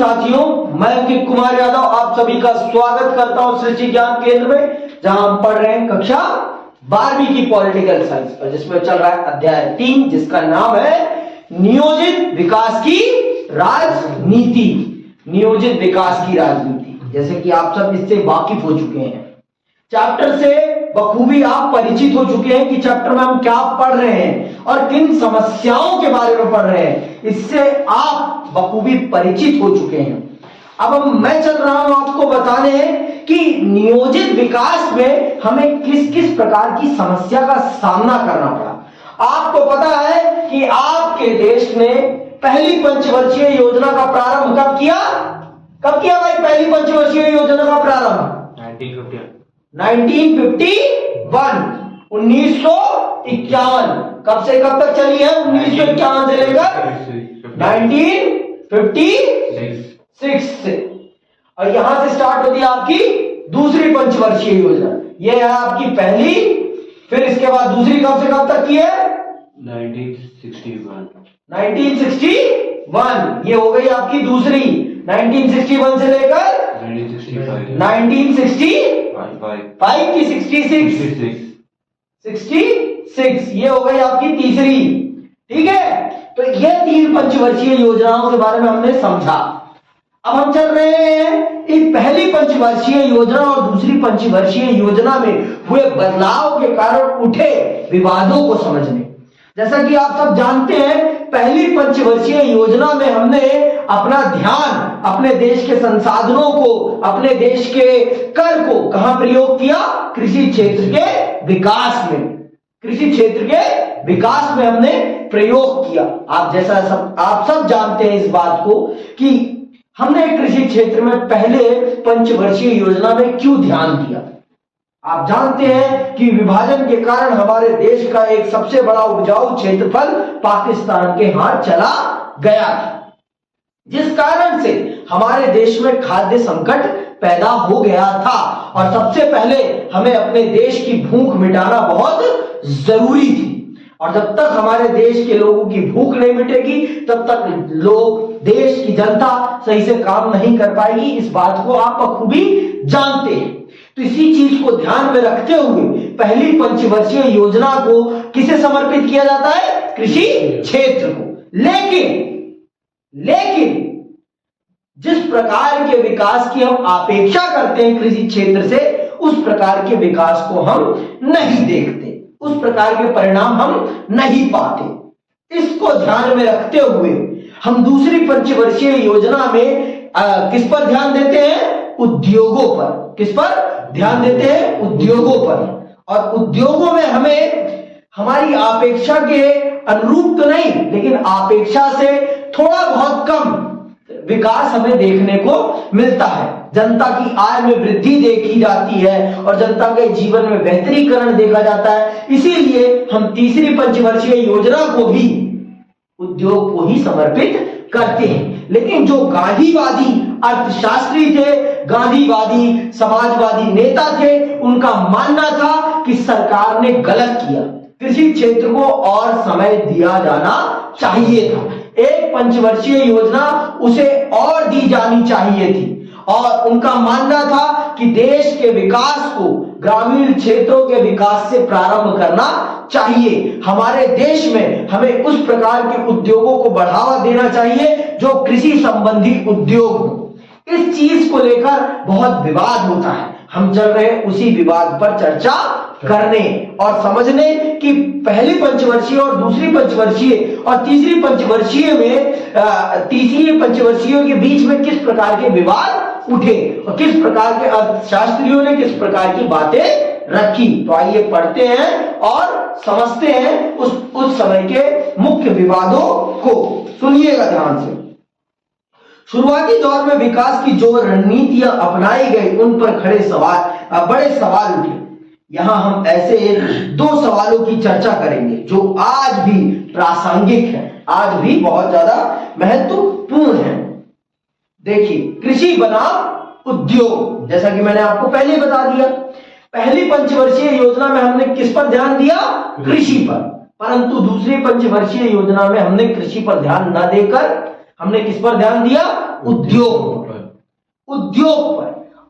साथियों, मैं अंकित कुमार यादव आप सभी का स्वागत करता हूं सृष्टि ज्ञान केंद्र में, जहां हम पढ़ रहे हैं कक्षा 12वीं की पॉलिटिकल साइंस पर, जिसमें चल रहा है अध्याय 3, जिसका नाम है नियोजित विकास की राजनीति। नियोजित विकास की राजनीति, जैसे कि आप सब इससे वाकिफ हो चुके हैं, चैप्टर से बखूबी आप परिचित हो चुके हैं कि चैप्टर में हम क्या पढ़ रहे हैं और किन समस्याओं के बारे में पढ़ रहे हैं, इससे आप बखूबी परिचित हो चुके हैं। अब मैं चल रहा हूं आपको बताने कि नियोजित विकास में हमें किस किस प्रकार की समस्या का सामना करना पड़ा। आपको पता है कि आपके देश ने पहली पंचवर्षीय योजना का प्रारंभ कब किया? कब किया भाई पहली पंचवर्षीय योजना का प्रारंभ? 1951। कब से कब तक चली है? 1951 से लेकर 1956 से। और यहां से स्टार्ट होती है आपकी दूसरी पंचवर्षीय योजना। यह है आपकी पहली, फिर इसके बाद दूसरी कब से कब तक की है? 1961। ये हो गई आपकी दूसरी। 1961 से लेकर 1965 की 66, ये हो गई आपकी तीसरी। ठीक है, तो ये 3 पंचवर्षीय योजनाओं के बारे में हमने समझा। अब हम चल रहे हैं एक पहली पंचवर्षीय योजना और दूसरी पंचवर्षीय योजना में हुए बदलाव के कारण उठे विवादों को समझने। जैसा कि आप सब जानते हैं, पहली पंचवर्षीय योजना में हमने अपना ध्यान अपने देश के संसाधनों को, अपने देश के कर को कहां प्रयोग किया? कृषि क्षेत्र के विकास में। कृषि क्षेत्र के विकास में हमने प्रयोग किया। आप सब जानते हैं इस बात को कि हमने कृषि क्षेत्र में पहले पंचवर्षीय योजना में क्यों ध्यान दिया। आप जानते हैं कि विभाजन के कारण हमारे देश का एक सबसे बड़ा उपजाऊ क्षेत्रफल पाकिस्तान के हाथ चला गया था, जिस कारण से हमारे देश में खाद्य संकट पैदा हो गया था। और सबसे पहले हमें अपने देश की भूख मिटाना बहुत जरूरी थी। और जब तक हमारे देश के लोगों की भूख नहीं मिटेगी, तब तक लोग, देश की जनता सही से काम नहीं कर पाएगी। इस बात को आप बखूबी जानते हैं। तो इसी चीज को ध्यान में रखते हुए पहली पंचवर्षीय योजना को किसे समर्पित किया जाता है? कृषि क्षेत्र को। लेकिन जिस प्रकार के विकास की हम अपेक्षा करते हैं कृषि क्षेत्र से, उस प्रकार के विकास को हम नहीं देखते, उस प्रकार के परिणाम हम नहीं पाते। इसको ध्यान में रखते हुए हम दूसरी पंचवर्षीय योजना में किस पर ध्यान देते हैं? उद्योगों पर। किस पर ध्यान देते हैं? उद्योगों पर। और उद्योगों में हमें हमारी अपेक्षा के अनुरूप तो नहीं, लेकिन अपेक्षा से थोड़ा बहुत कम विकास हमें देखने को मिलता है। जनता की आय में वृद्धि देखी जाती है और जनता के जीवन में बेहतरीकरण देखा जाता है। इसीलिए हम तीसरी पंचवर्षीय योजना को भी उद्योग को ही समर्पित करते हैं। लेकिन जो गांधीवादी अर्थशास्त्री थे, गांधीवादी समाजवादी नेता थे, उनका मानना था कि सरकार ने गलत किया, कृषि क्षेत्र को और समय दिया जाना चाहिए था। एक पंचवर्षीय योजना उसे और दी जानी चाहिए थी। और उनका मानना था कि देश के विकास को ग्रामीण क्षेत्रों के विकास से प्रारंभ करना चाहिए। हमारे देश में हमें उस प्रकार के उद्योगों को बढ़ावा देना चाहिए जो कृषि संबंधी उद्योग हो। इस चीज को लेकर बहुत विवाद होता है। हम चल रहे हैं उसी विवाद पर चर्चा करने और समझने कि पहली पंचवर्षीय और दूसरी पंचवर्षीय और तीसरी पंचवर्षीय में तीसरी पंचवर्षीय के बीच में किस प्रकार के विवाद उठे और किस प्रकार के अर्थशास्त्रियों ने किस प्रकार की बातें रखी। तो आइए पढ़ते हैं और समझते हैं उस समय के मुख्य विवादों को। सुनिएगा ध्यान से। शुरुआती दौर में विकास की जो रणनीतियां अपनाई गई, उन पर बड़े सवाल उठे। यहां हम ऐसे 2 सवालों की चर्चा करेंगे जो आज भी प्रासंगिक है, आज भी बहुत ज्यादा महत्वपूर्ण है। देखिए, कृषि बनाम उद्योग, जैसा कि मैंने आपको पहले बता दिया, पहली पंचवर्षीय योजना में हमने किस पर ध्यान दिया? कृषि पर। परंतु दूसरी पंचवर्षीय योजना में हमने कृषि पर ध्यान न देकर हमने किस पर ध्यान दिया? उद्योग पर।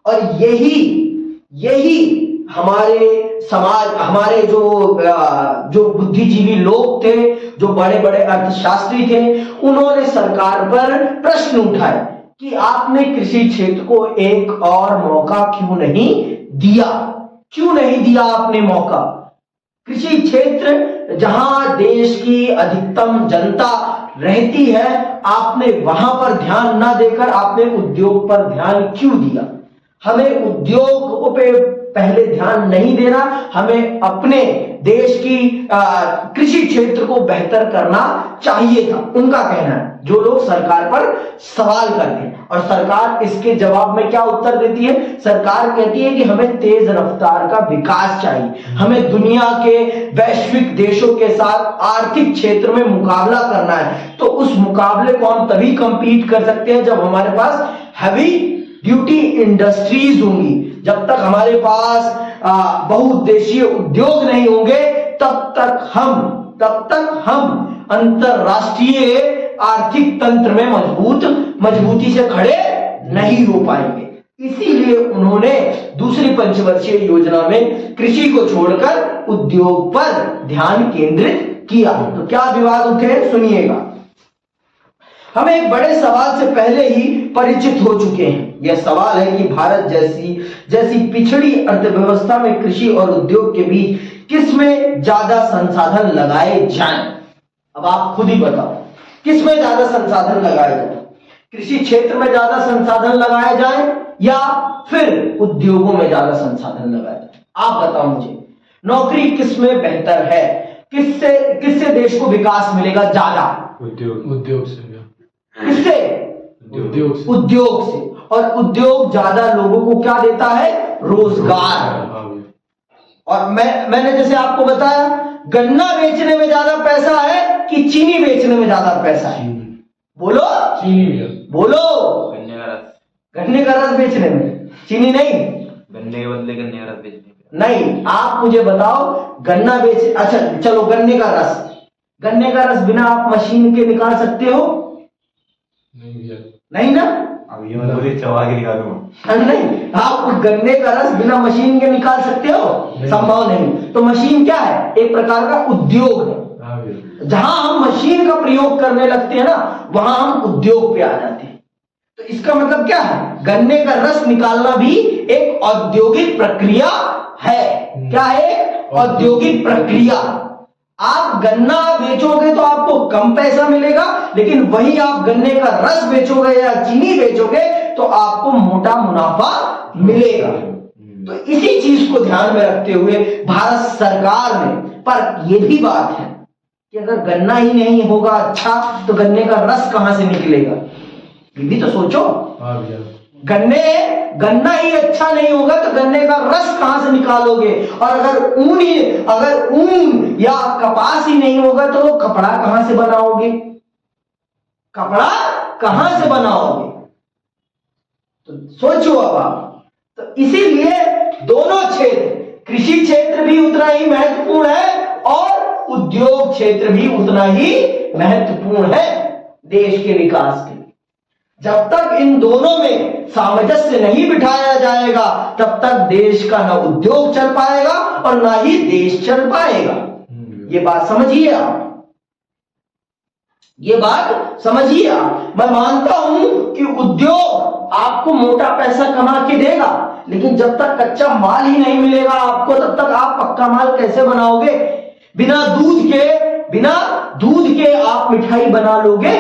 और यही हमारे समाज, हमारे जो बुद्धिजीवी लोग थे, जो बड़े बड़े अर्थशास्त्री थे, उन्होंने सरकार पर प्रश्न उठाए कि आपने कृषि क्षेत्र को एक और मौका क्यों नहीं दिया आपने मौका। कृषि क्षेत्र जहां देश की अधिकतम जनता रहती है, आपने वहां पर ध्यान ना देकर आपने उद्योग पर ध्यान क्यों दिया? हमें उद्योग पे पहले ध्यान नहीं देना, हमें अपने देश की कृषि क्षेत्र को बेहतर करना चाहिए था, उनका कहना है। जो लोग सरकार पर सवाल करते हैं, और सरकार इसके जवाब में क्या उत्तर देती है? सरकार कहती है कि हमें तेज रफ्तार का विकास चाहिए, हमें दुनिया के वैश्विक देशों के साथ आर्थिक क्षेत्र में मुकाबला करना है। तो उस मुकाबले को हम तभी कंपीट कर सकते हैं जब हमारे पास हैवी ड्यूटी इंडस्ट्रीज होंगी। जब तक हमारे पास बहुउद्देशीय उद्योग नहीं होंगे, तब तक हम अंतरराष्ट्रीय आर्थिक तंत्र में मजबूती से खड़े नहीं हो पाएंगे। इसीलिए उन्होंने दूसरी पंचवर्षीय योजना में कृषि को छोड़कर उद्योग पर ध्यान केंद्रित किया। तो क्या विवाद उठे, सुनिएगा। हम एक बड़े सवाल से पहले ही परिचित हो चुके हैं। यह सवाल है कि भारत जैसी पिछड़ी अर्थव्यवस्था में कृषि और उद्योग के बीच किसमें ज्यादा संसाधन लगाए जाएं। अब आप खुद ही बताओ, किसमें ज्यादा संसाधन लगाए जाएं? कृषि क्षेत्र में ज्यादा संसाधन लगाए जाएं या फिर उद्योगों में ज्यादा संसाधन लगाए जाएं? आप बताओ मुझे, नौकरी किसमें बेहतर है? किससे देश को विकास मिलेगा ज्यादा? उद्योग से। किससे? उद्योग से। और उद्योग ज्यादा लोगों को क्या देता है? रोजगार। और मैंने जैसे आपको बताया, गन्ना बेचने में ज्यादा पैसा है कि चीनी बेचने में ज्यादा पैसा है? बोलो। बोलो। गन्ने का रस बेचने में, चीनी नहीं। गन्ने के बदले गन्ने का रस बेचने में नहीं। आप मुझे बताओ, गन्ना बेच, अच्छा चलो गन्ने का रस बिना आप मशीन के निकाल सकते हो? नहीं ना। अब ये पूरी चबा के निकालूंगा। नहीं, आप गन्ने का रस बिना मशीन के निकाल सकते हो? संभव नहीं। तो मशीन क्या है? एक प्रकार का उद्योग है। जहां हम मशीन का प्रयोग करने लगते हैं ना, वहां हम उद्योग पे आ जाते हैं। तो इसका मतलब क्या है? गन्ने का रस निकालना भी एक औद्योगिक प्रक्रिया है। क्या है? औद्योगिक प्रक्रिया। आप गन्ना बेचोगे तो आपको कम पैसा मिलेगा, लेकिन वही आप गन्ने का रस बेचोगे या चीनी बेचोगे तो आपको मोटा मुनाफा मिलेगा। तो इसी चीज को ध्यान में रखते हुए भारत सरकार ने, पर यह भी बात है कि अगर गन्ना ही नहीं होगा अच्छा, तो गन्ने का रस कहां से निकलेगा? ये भी तो सोचो। गन्ना ही अच्छा नहीं होगा तो गन्ने का रस कहां से निकालोगे? और अगर ऊन या कपास ही नहीं होगा तो कपड़ा कहां से बनाओगे? तो सोचो अब आप। तो इसीलिए दोनों क्षेत्र, कृषि क्षेत्र भी उतना ही महत्वपूर्ण है और उद्योग क्षेत्र भी उतना ही महत्वपूर्ण है देश के विकास के लिए। जब तक इन दोनों में सामंजस्य नहीं बिठाया जाएगा, तब तक देश का ना उद्योग चल पाएगा और ना ही देश चल पाएगा। ये बात समझिए आप। मैं मानता हूं कि उद्योग आपको मोटा पैसा कमा के देगा, लेकिन जब तक कच्चा माल ही नहीं मिलेगा आपको, तब तक आप पक्का माल कैसे बनाओगे? बिना दूध के आप मिठाई बना लोगे?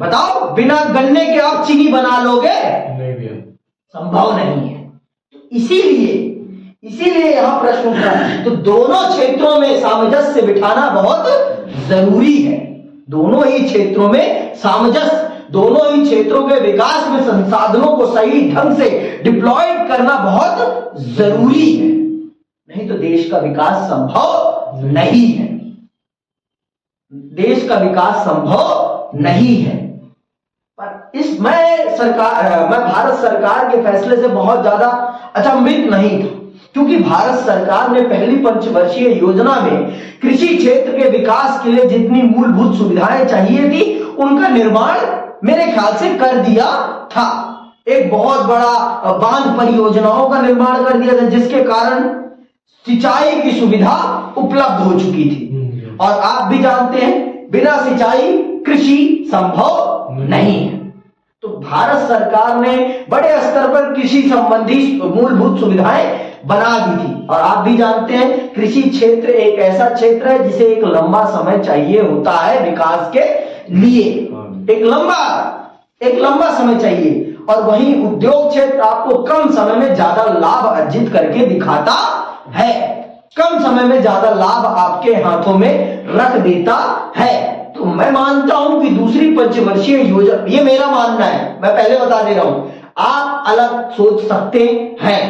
बताओ। बिना गन्ने के आप चीनी बना लोगे? संभव नहीं है। इसीलिए यहां प्रश्न उठा है। तो दोनों क्षेत्रों में सामंजस्य बिठाना बहुत जरूरी है। दोनों ही क्षेत्रों में सामंजस्य, दोनों ही क्षेत्रों के विकास में संसाधनों को सही ढंग से डिप्लॉयड करना बहुत जरूरी है। नहीं तो देश का विकास संभव नहीं है। मैं भारत सरकार के फैसले से बहुत ज्यादा अचंभित नहीं था, क्योंकि भारत सरकार ने पहली पंचवर्षीय योजना में कृषि क्षेत्र के विकास के लिए जितनी मूलभूत सुविधाएं चाहिए थी, उनका निर्माण मेरे ख्याल से कर दिया था। एक बहुत बड़ा बांध परियोजनाओं का निर्माण कर दिया था, जिसके कारण सिंचाई की सुविधा उपलब्ध हो चुकी थी। और आप भी जानते हैं, बिना सिंचाई कृषि संभव नहीं है। तो भारत सरकार ने बड़े स्तर पर कृषि संबंधी मूलभूत सुविधाएं बना दी थी। और आप भी जानते हैं, कृषि क्षेत्र एक ऐसा क्षेत्र है जिसे एक लंबा समय चाहिए होता है विकास के लिए। एक लंबा समय चाहिए। और वहीं उद्योग क्षेत्र आपको कम समय में ज्यादा लाभ अर्जित करके दिखाता है, कम समय में ज्यादा लाभ आपके हाथों में रख देता है। तो मैं मानता हूं कि दूसरी पंचवर्षीय योजना, ये मेरा मानना है, मैं पहले बता दे रहा हूं, आप अलग सोच सकते हैं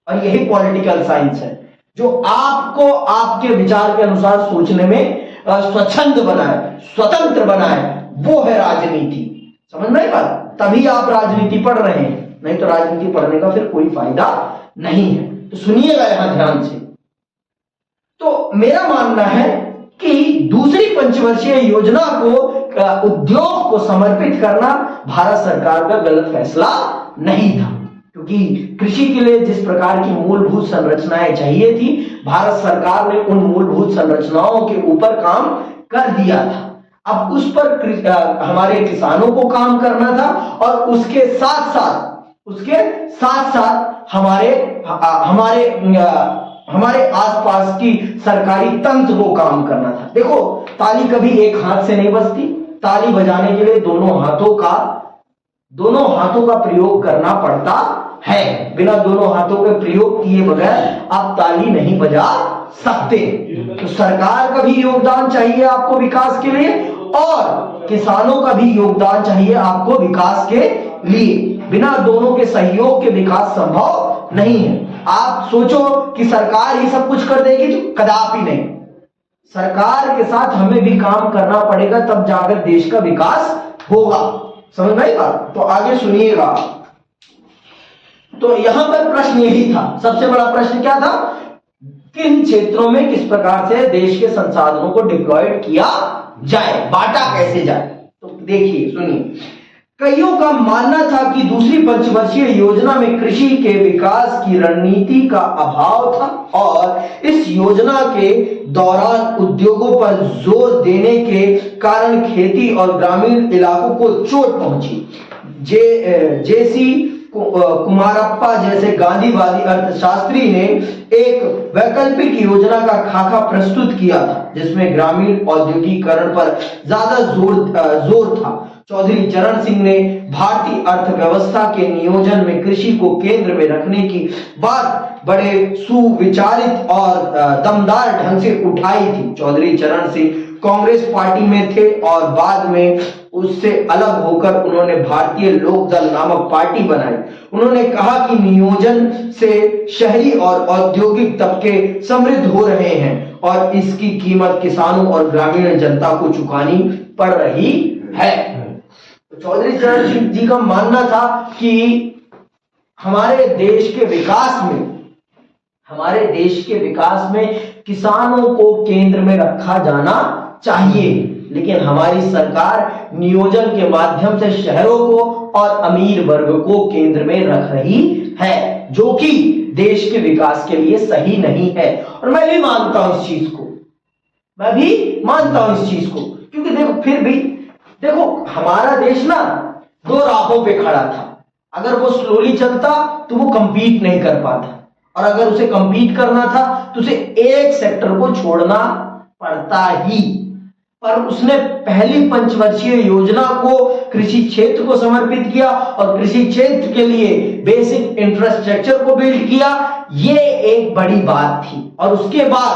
और यही पॉलिटिकल साइंस है जो आपको आपके विचार के अनुसार सोचने में स्वच्छंद बनाए, स्वतंत्र बनाए, वो है राजनीति। समझ में आई बात? तभी आप राजनीति पढ़ रहे हैं, नहीं तो राजनीति पढ़ने का फिर कोई फायदा नहीं है। तो सुनिएगा यहां ध्यान से। तो मेरा मानना है कि दूसरी पंचवर्षीय योजना को उद्योग को समर्पित करना भारत सरकार का गलत फैसला नहीं था, क्योंकि कृषि के लिए जिस प्रकार की मूलभूत संरचनाएं चाहिए थी, भारत सरकार ने उन मूलभूत संरचनाओं के ऊपर काम कर दिया था। अब उस पर हमारे किसानों को काम करना था और उसके साथ साथ हमारे आसपास की सरकारी तंत्र को काम करना था। देखो, ताली कभी एक हाथ से नहीं बजती, ताली बजाने के लिए दोनों हाथों का प्रयोग करना पड़ता है। बिना दोनों हाथों के प्रयोग किए बगैर आप ताली नहीं बजा सकते। तो सरकार का भी योगदान चाहिए आपको विकास के लिए और किसानों का भी योगदान चाहिए आपको विकास के लिए। बिना दोनों के सहयोग के विकास संभव नहीं है। आप सोचो कि सरकार ही सब कुछ कर देगी, तो कदापि नहीं। सरकार के साथ हमें भी काम करना पड़ेगा, तब जाकर देश का विकास होगा। समझ में आई बात? तो आगे सुनिएगा। तो यहां पर प्रश्न यही था, सबसे बड़ा प्रश्न क्या था, किन क्षेत्रों में किस प्रकार से देश के संसाधनों को डिप्लॉयड किया जाए, बांटा कैसे जाए। तो देखिए, सुनिए, कईयों का मानना था कि दूसरी पंचवर्षीय योजना में कृषि के विकास की रणनीति का अभाव था और इस योजना के दौरान उद्योगों पर जोर देने के कारण खेती और ग्रामीण इलाकों को चोट पहुंची। जेसी कुमारप्पा जैसे गांधीवादी अर्थशास्त्री ने एक वैकल्पिक योजना का खाका प्रस्तुत किया था, जिसमें ग्रामीण औद्योगिकीकरण पर ज्यादा जोर था। चौधरी चरण सिंह ने भारतीय अर्थव्यवस्था के नियोजन में कृषि को केंद्र में रखने की बात बड़े सुविचारित और दमदार ढंग से उठाई थी। चौधरी चरण सिंह कांग्रेस पार्टी में थे और बाद में उससे अलग होकर उन्होंने भारतीय लोक दल नामक पार्टी बनाई। उन्होंने कहा कि नियोजन से शहरी और औद्योगिक तबके समृद्ध हो रहे हैं और इसकी कीमत किसानों और ग्रामीण जनता को चुकानी पड़ रही है। चौधरी चरण सिंह जी का मानना था कि हमारे देश के विकास में किसानों को केंद्र में रखा जाना चाहिए, लेकिन हमारी सरकार नियोजन के माध्यम से शहरों को और अमीर वर्ग को केंद्र में रख रही है, जो कि देश के विकास के लिए सही नहीं है। और मैं भी मानता हूं इस चीज को, क्योंकि देखो हमारा देश ना दो राहों पे खड़ा था। अगर वो स्लोली चलता तो वो कंपीट नहीं कर पाता, और अगर उसे कंपीट करना था तो उसे एक सेक्टर को छोड़ना पड़ता ही। पर उसने पहली पंचवर्षीय योजना को कृषि क्षेत्र को समर्पित किया और कृषि क्षेत्र के लिए बेसिक इंफ्रास्ट्रक्चर को बिल्ड किया। ये एक बड़ी बात थी। और उसके बाद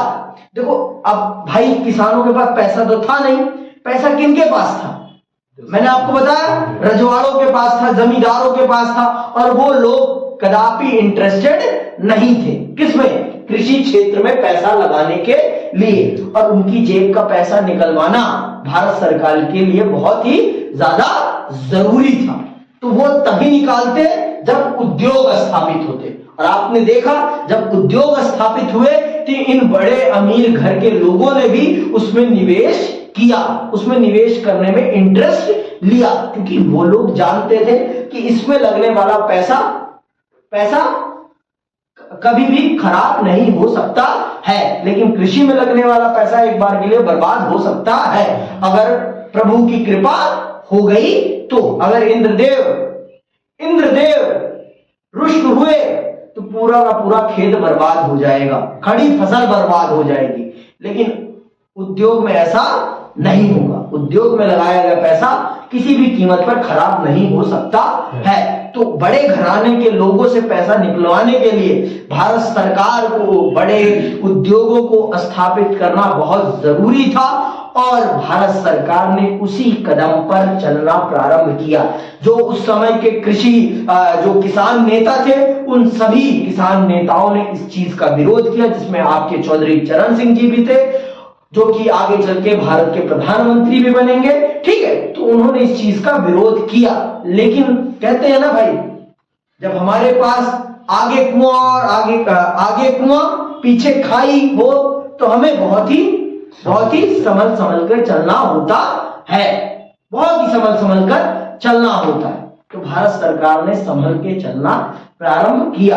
देखो, अब भाई किसानों के पास पैसा तो था नहीं। पैसा किनके पास था? मैंने आपको बताया, रजवाड़ों के पास था, जमींदारों के पास था, और वो लोग कदापि इंटरेस्टेड नहीं थे किसमें? कृषि क्षेत्र में पैसा लगाने के लिए। और उनकी जेब का पैसा निकलवाना भारत सरकार के लिए बहुत ही ज्यादा जरूरी था। तो वो तभी निकालते जब उद्योग स्थापित होते। और आपने देखा, जब उद्योग स्थापित हुए तो इन बड़े अमीर घर के लोगों ने भी उसमें निवेश किया, उसमें निवेश करने में इंटरेस्ट लिया, क्योंकि वो लोग जानते थे कि इसमें लगने वाला पैसा कभी भी खराब नहीं हो सकता है, लेकिन कृषि में लगने वाला पैसा एक बार के लिए बर्बाद हो सकता है अगर प्रभु की कृपा हो गई तो। अगर इंद्रदेव रुष्ट हुए तो पूरा का पूरा खेत बर्बाद हो जाएगा, खड़ी फसल बर्बाद हो जाएगी। लेकिन उद्योग में ऐसा नहीं होगा, उद्योग में लगाया गया पैसा किसी भी कीमत पर खराब नहीं हो सकता है। तो बड़े घराने के लोगों से पैसा निकलवाने के लिए भारत सरकार को बड़े उद्योगों को स्थापित करना बहुत जरूरी था और भारत सरकार ने उसी कदम पर चलना प्रारंभ किया। जो उस समय के कृषि जो किसान नेता थे, उन सभी किसान नेताओं ने इस चीज का विरोध किया, जिसमें आपके चौधरी चरण सिंह जी भी थे, जो कि आगे चल के भारत के प्रधानमंत्री भी बनेंगे, ठीक है। तो उन्होंने इस चीज का विरोध किया। लेकिन कहते हैं ना भाई, जब हमारे पास आगे कुआं और आगे कुआं पीछे खाई हो तो हमें बहुत ही संभल कर चलना होता है, बहुत ही संभल कर चलना होता है। तो भारत सरकार ने संभल के चलना प्रारंभ किया।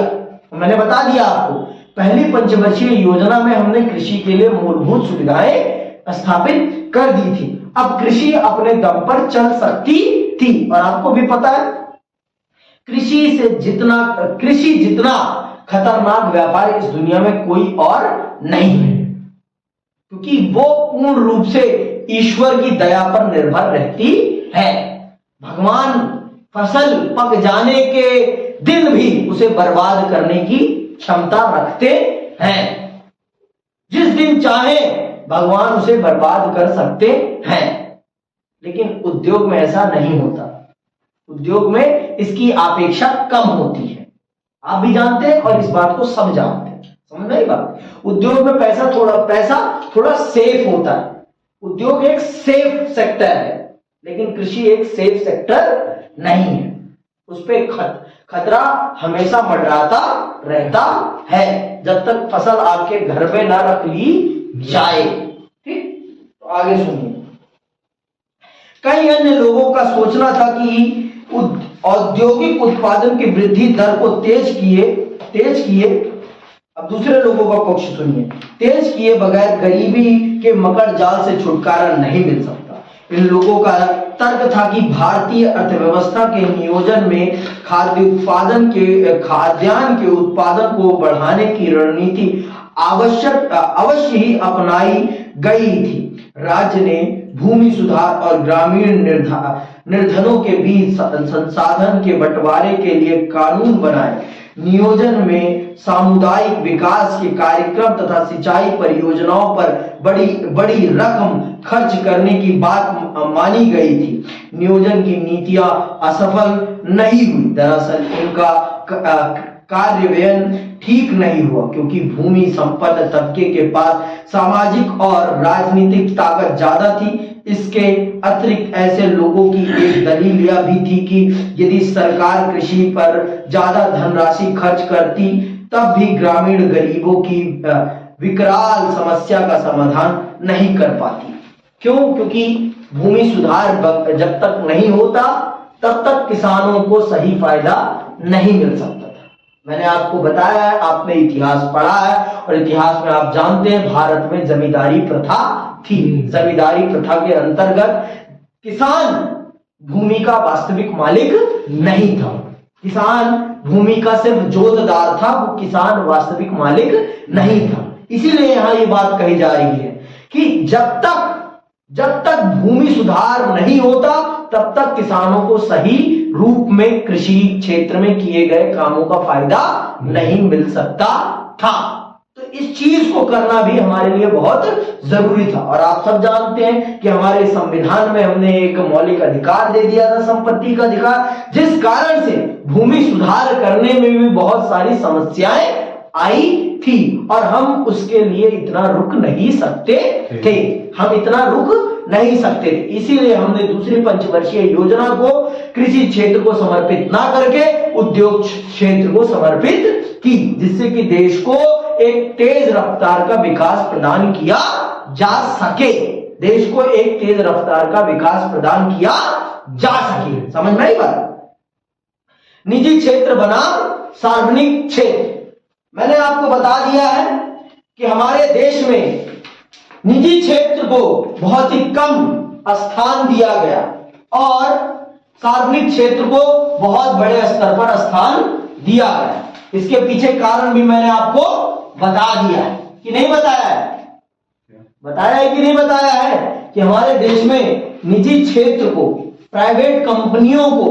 मैंने बता दिया आपको, पहली पंचवर्षीय योजना में हमने कृषि के लिए मूलभूत सुविधाएं स्थापित कर दी थी। अब कृषि अपने दम पर चल सकती थी, और आपको भी पता है कृषि जितना खतरनाक व्यापार इस दुनिया में कोई और नहीं है, क्योंकि वो पूर्ण रूप से ईश्वर की दया पर निर्भर रहती है। भगवान फसल पक जाने के दिन भी उसे बर्बाद करने की क्षमता रखते हैं। जिस दिन चाहे भगवान उसे बर्बाद कर सकते हैं, लेकिन उद्योग में ऐसा नहीं होता। उद्योग में इसकी अपेक्षा कम होती है, आप भी जानते हैं और इस बात को सब जानते हैं। समझ में आई बात? उद्योग में पैसा थोड़ा सेफ होता है। उद्योग एक सेफ सेक्टर है, लेकिन कृषि एक सेफ सेक्टर नहीं है। उस पे खतरा हमेशा मंडराता रहता है जब तक फसल आपके घर में ना रख ली जाए। ठीक, तो आगे सुनिए। कई अन्य लोगों का सोचना था कि औद्योगिक उत्पादन की वृद्धि दर को तेज किए। अब दूसरे लोगों का पक्ष सुनिए। तेज किए बगैर गरीबी के मकर जाल से छुटकारा नहीं मिल सकता। इन लोगों का तर्क था कि भारतीय अर्थव्यवस्था के नियोजन में खाद्यान्न के उत्पादन को बढ़ाने की रणनीति अवश्य ही अपनाई गई थी। राज्य ने भूमि सुधार और ग्रामीण निर्धनों के बीच संसाधन के बंटवारे के लिए कानून बनाए। नियोजन में सामुदायिक विकास के कार्यक्रम तथा सिंचाई परियोजनाओं पर बड़ी रकम खर्च करने की बात मानी गई थी। नियोजन की नीतियां असफल नहीं हुई। दरअसल इनका कार्यान्वयन ठीक नहीं हुआ, क्योंकि भूमि संपन्न तबके के पास सामाजिक और राजनीतिक ताकत ज्यादा थी। इसके अतिरिक्त ऐसे लोगों की एक दलील यह भी थी कि यदि सरकार कृषि पर ज्यादा धनराशि खर्च करती, तब भी ग्रामीण गरीबों की विकराल समस्या का समाधान नहीं कर पाती। क्यों? क्योंकि भूमि सुधार जब तक नहीं होता, तब तक किसानों को सही फायदा नहीं मिल सकता था। मैंने आपको बताया है, आपने इतिहास पढ़ा है, और इतिहास में आप जानते हैं भारत में जमींदारी प्रथा थी। जमींदारी प्रथा के अंतर्गत किसान भूमि का वास्तविक मालिक नहीं था। किसान भूमि का सिर्फ जोतदार था, वो किसान वास्तविक मालिक नहीं था। इसीलिए यहां ये बात कही जा रही है कि जब तक भूमि सुधार नहीं होता, तब तक किसानों को सही रूप में कृषि क्षेत्र में किए गए कामों का फायदा नहीं मिल सकता था। तो इस चीज को करना भी हमारे लिए बहुत जरूरी था। और आप सब जानते हैं कि हमारे संविधान में हमने एक मौलिक अधिकार दे दिया था, संपत्ति का अधिकार, जिस कारण से भूमि सुधार करने में भी बहुत सारी समस्याएं आई थी, और हम उसके लिए इतना रुक नहीं सकते थे। इसीलिए हमने दूसरी पंचवर्षीय योजना को कृषि क्षेत्र को समर्पित ना करके उद्योग क्षेत्र को समर्पित की, जिससे कि देश को एक तेज रफ्तार का विकास प्रदान किया जा सके। देश को एक तेज रफ्तार का विकास प्रदान किया जा सके। समझ में आई बात? निजी क्षेत्र बनाम सार्वजनिक क्षेत्र। मैंने आपको बता दिया है कि हमारे देश में निजी क्षेत्र को बहुत ही कम स्थान दिया गया और सार्वजनिक क्षेत्र को बहुत बड़े स्तर पर स्थान दिया गया। इसके पीछे कारण भी मैंने आपको बता दिया है कि नहीं बताया है? बताया है कि नहीं बताया है कि हमारे देश में निजी क्षेत्र को, प्राइवेट कंपनियों को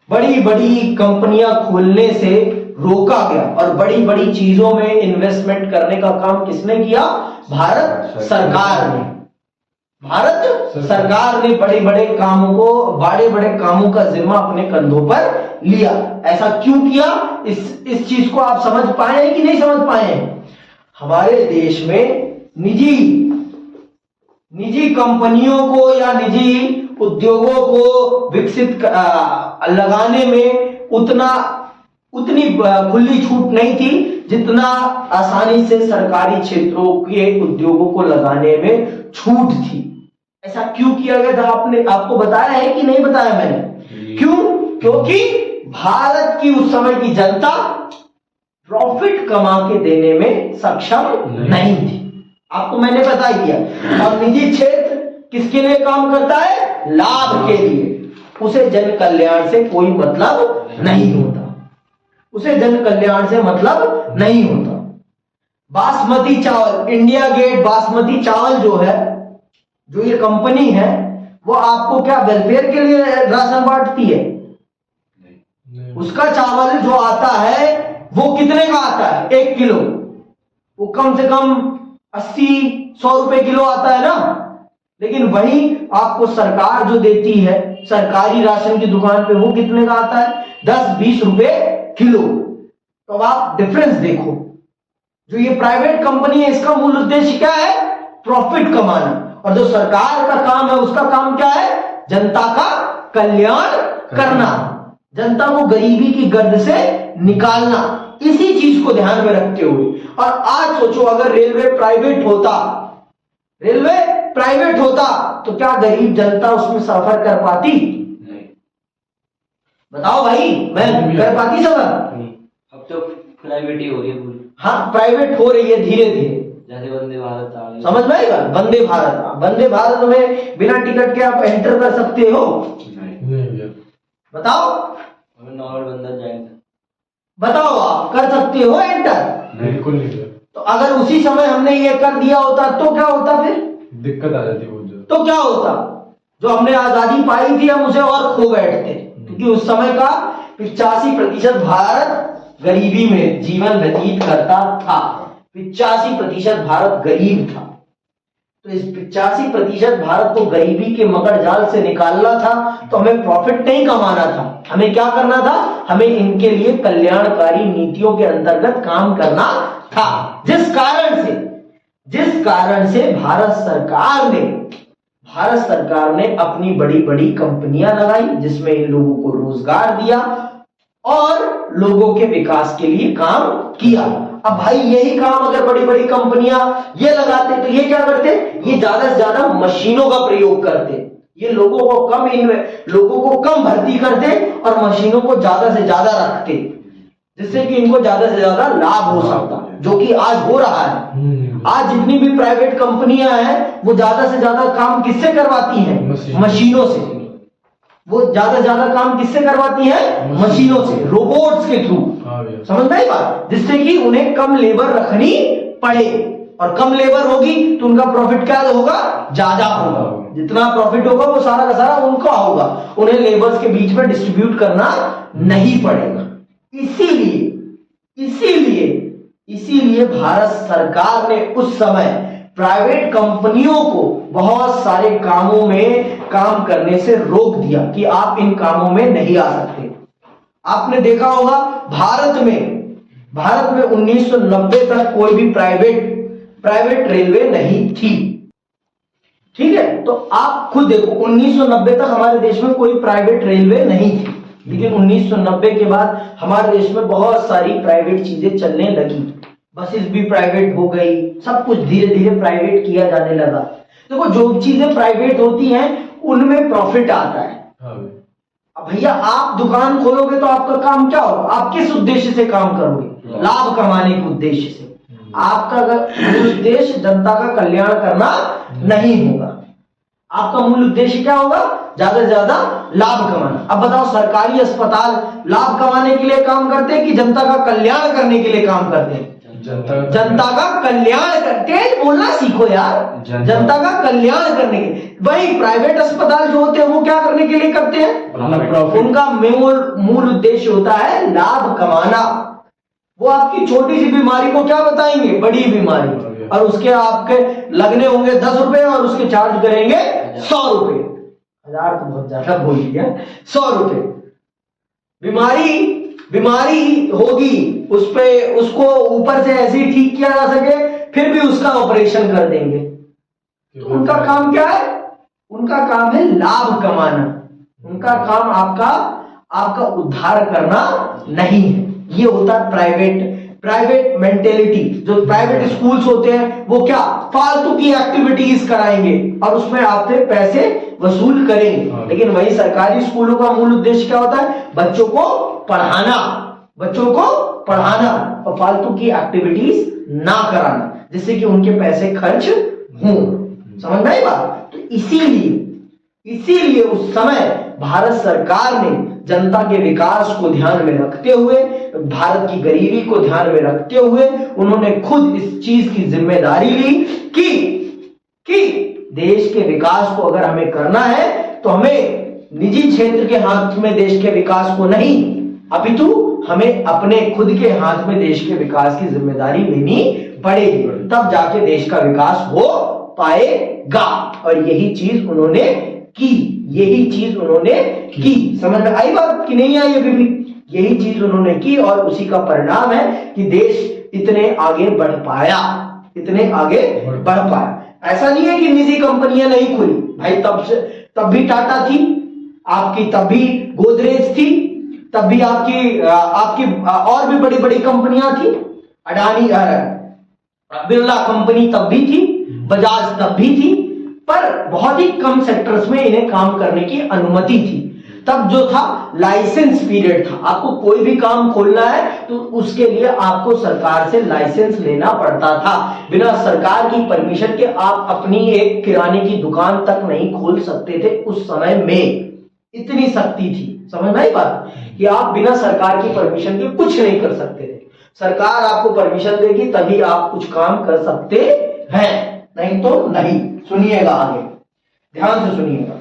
बड़ी बड़ी कंपनियां खोलने से रोका गया और बड़ी बड़ी चीजों में इन्वेस्टमेंट करने का काम किसने किया? भारत सरकार ने। भारत सरकार ने बड़े बड़े कामों का जिम्मा अपने कंधों पर लिया। ऐसा क्यों किया? इस चीज को आप समझ पाए हैं कि नहीं समझ पाए हैं? हमारे देश में निजी कंपनियों को या निजी उद्योगों को विकसित लगाने में उतनी खुली छूट नहीं थी जितना आसानी से सरकारी क्षेत्रों के उद्योगों को लगाने में छूट थी। ऐसा क्यों किया गया था? आपको बताया है कि नहीं बताया मैंने? क्यों? क्योंकि भारत की उस समय की जनता प्रॉफिट कमा के देने में सक्षम नहीं थी। आपको मैंने बता दिया। और निजी क्षेत्र किसके लिए काम करता है? लाभ के लिए। उसे जन कल्याण से कोई मतलब नहीं होता। उसे जन कल्याण से मतलब नहीं होता। बासमती चावल, इंडिया गेट बासमती चावल जो है, जो ये कंपनी है, वो आपको क्या वेलफेयर के लिए राशन बांटती है? उसका चावल जो आता है वो कितने का आता है? 1 किलो। वो कम से कम 80-100 रुपए किलो आता है ना। लेकिन वही आपको सरकार जो देती है सरकारी राशन की दुकान पे, वो कितने का आता है? 10-20 रुपए किलो। तो अब आप डिफरेंस देखो। जो ये प्राइवेट कंपनी है, इसका मूल उद्देश्य क्या है? प्रॉफिट कमाना। और जो सरकार का काम है, उसका काम क्या है? जनता का कल्याण करना, जनता को गरीबी की गर्द से निकालना। इसी चीज को ध्यान में रखते हुए, और आज सोचो अगर रेलवे प्राइवेट होता तो क्या गरीब जनता उसमें सफर कर पाती? नहीं। बताओ भाई, मैं कर पाती सफर? अब तो प्राइवेट ही हो रही है पूरी। हाँ, प्राइवेट हो रही है धीरे धीरे। जैसे वंदे भारत आ गई। समझ में आएगा? वंदे भारत में बिना टिकट के आप एंटर कर सकते हो? नहीं। बताओ, हमें नॉर्मल बंदा जाएगा। बताओ, आप कर सकते हो एंटर? बिल्कुल नहीं। तो अगर उसी समय हमने ये कर दिया होता तो क्या होता? फिर दिक्कत आ जाती। तो क्या होता? जो हमने आजादी पाई थी हम उसे और खो बैठते, क्योंकि उस समय का 85% भारत गरीबी में जीवन व्यतीत करता था। 85% भारत गरीब था। तो इस 85% भारत को गरीबी के मकर जाल से निकालना था, तो हमें प्रॉफिट नहीं कमाना था। हमें क्या करना था? हमें इनके लिए कल्याणकारी नीतियों के अंतर्गत काम करना था। जिस कारण से भारत सरकार ने अपनी बड़ी बड़ी कंपनियां लगाई, जिसमें इन लोगों को रोजगार दिया और लोगों के विकास के लिए काम किया। अब भाई यही काम अगर बड़ी बड़ी कंपनियां ये लगाते तो ये क्या करते? ये ज्यादा से ज्यादा मशीनों का प्रयोग करते। ये लोगों को कम भर्ती करते और मशीनों को ज्यादा से ज्यादा रखते, जिससे कि इनको ज्यादा से ज्यादा लाभ हो सकता, जो कि आज हो रहा है। आज जितनी भी प्राइवेट कंपनियां हैं वो ज्यादा से ज्यादा काम किससे करवाती हैं? मशीनों से। वो ज्यादा से ज्यादा काम किससे करवाती हैं? मशीनों से, रोबोट्स के थ्रू। समझ में आई बात? जिससे कि उन्हें कम लेबर रखनी पड़े, और कम लेबर होगी तो उनका प्रॉफिट क्या होगा? ज्यादा होगा। जितना प्रॉफिट होगा वो सारा का सारा उनका होगा, उन्हें लेबर्स के बीच में डिस्ट्रीब्यूट करना नहीं पड़ेगा। इसीलिए भारत सरकार ने उस समय प्राइवेट कंपनियों को बहुत सारे कामों में काम करने से रोक दिया कि आप इन कामों में नहीं आ सकते। आपने देखा होगा भारत में 1990 तक कोई भी प्राइवेट रेलवे नहीं थी। ठीक है, तो आप खुद देखो 1990 तक हमारे देश में कोई प्राइवेट रेलवे नहीं थी, लेकिन 1990 के बाद हमारे देश में बहुत सारी प्राइवेट चीजें चलने लगी। बसेस भी प्राइवेट हो गई, सब कुछ धीरे धीरे प्राइवेट किया जाने लगा। देखो जो चीजें प्राइवेट होती हैं उनमें प्रॉफिट आता है। हाँ भाई। अब भैया आप दुकान खोलोगे तो आपका काम क्या होगा? आप किस उद्देश्य से काम करोगे? लाभ कमाने के उद्देश्य से। आपका मूल उद्देश्य जनता का कल्याण करना नहीं होगा। आपका मूल उद्देश्य क्या होगा? ज्यादा से ज्यादा लाभ कमाना। अब बताओ सरकारी अस्पताल लाभ कमाने के लिए काम करते हैं कि जनता का कल्याण करने के लिए काम करते हैं? जनता का कल्याण करते हैं। बोलना सीखो यार, जनता का कल्याण करने के लिए। वही प्राइवेट अस्पताल जो होते हैं वो क्या करने के लिए करते हैं? उनका मूल उद्देश्य होता है लाभ कमाना। वो आपकी छोटी सी बीमारी को क्या बताएंगे? बड़ी बीमारी, और उसके आपके लगने होंगे 10 रुपए और उसके चार्ज करेंगे 100 रुपए। 1000 तो बहुत ज्यादा बोल दिया, 100 रुपए। बीमारी होगी उस पे, उसको ऊपर से ऐसे ही ठीक किया जा सके, फिर भी उसका ऑपरेशन कर देंगे। तो उनका काम क्या है? उनका काम है लाभ कमाना। उनका काम आपका उद्धार करना नहीं है। ये होता है प्राइवेट मेंटेलिटी। जो प्राइवेट स्कूल्स होते हैं वो क्या फालतू की एक्टिविटीज कराएंगे और उसमें आपसे पैसे वसूल करेंगे। लेकिन वही सरकारी स्कूलों का मूल उद्देश्य क्या होता है? बच्चों को पढ़ाना और फालतू की एक्टिविटीज ना कराना, जिससे कि उनके पैसे खर्च हों। समझ में आई बात? तो इसीलिए उस समय भारत सरकार ने जनता के विकास को ध्यान में रखते हुए, भारत की गरीबी को ध्यान में रखते हुए उन्होंने खुद इस चीज की जिम्मेदारी ली कि देश के विकास को अगर हमें करना है तो हमें निजी क्षेत्र के हाथ में देश के विकास को नहीं, अपितु हमें अपने खुद के हाथ में देश के विकास की जिम्मेदारी लेनी पड़ेगी। तब जाके देश का विकास हो पाएगा। और यही चीज उन्होंने की। समझ में आई बात कि नहीं आई? अभी भी यही चीज उन्होंने की और उसी का परिणाम है कि देश इतने आगे बढ़ पाया। ऐसा नहीं है कि निजी कंपनियां नहीं खुली भाई, तब भी टाटा थी आपकी, तब भी गोदरेज थी, तब भी आपकी और भी बड़ी बड़ी कंपनियां थी। अडानी बिरला कंपनी तब भी थी, बजाज तब भी थी, पर बहुत ही कम सेक्टर्स में इन्हें काम करने की अनुमति थी। तब जो था लाइसेंस पीरियड था। आपको कोई भी काम खोलना है तो उसके लिए आपको सरकार से लाइसेंस लेना पड़ता था। बिना सरकार की परमिशन के आप अपनी एक किराने की दुकान तक नहीं खोल सकते थे। उस समय में इतनी सख्ती थी। समझ में आई बात? कि आप बिना सरकार की परमिशन के कुछ नहीं कर सकते थे। सरकार आपको परमिशन देगी तभी आप कुछ काम कर सकते हैं, नहीं तो नहीं। सुनिएगा आगे, ध्यान से सुनिएगा।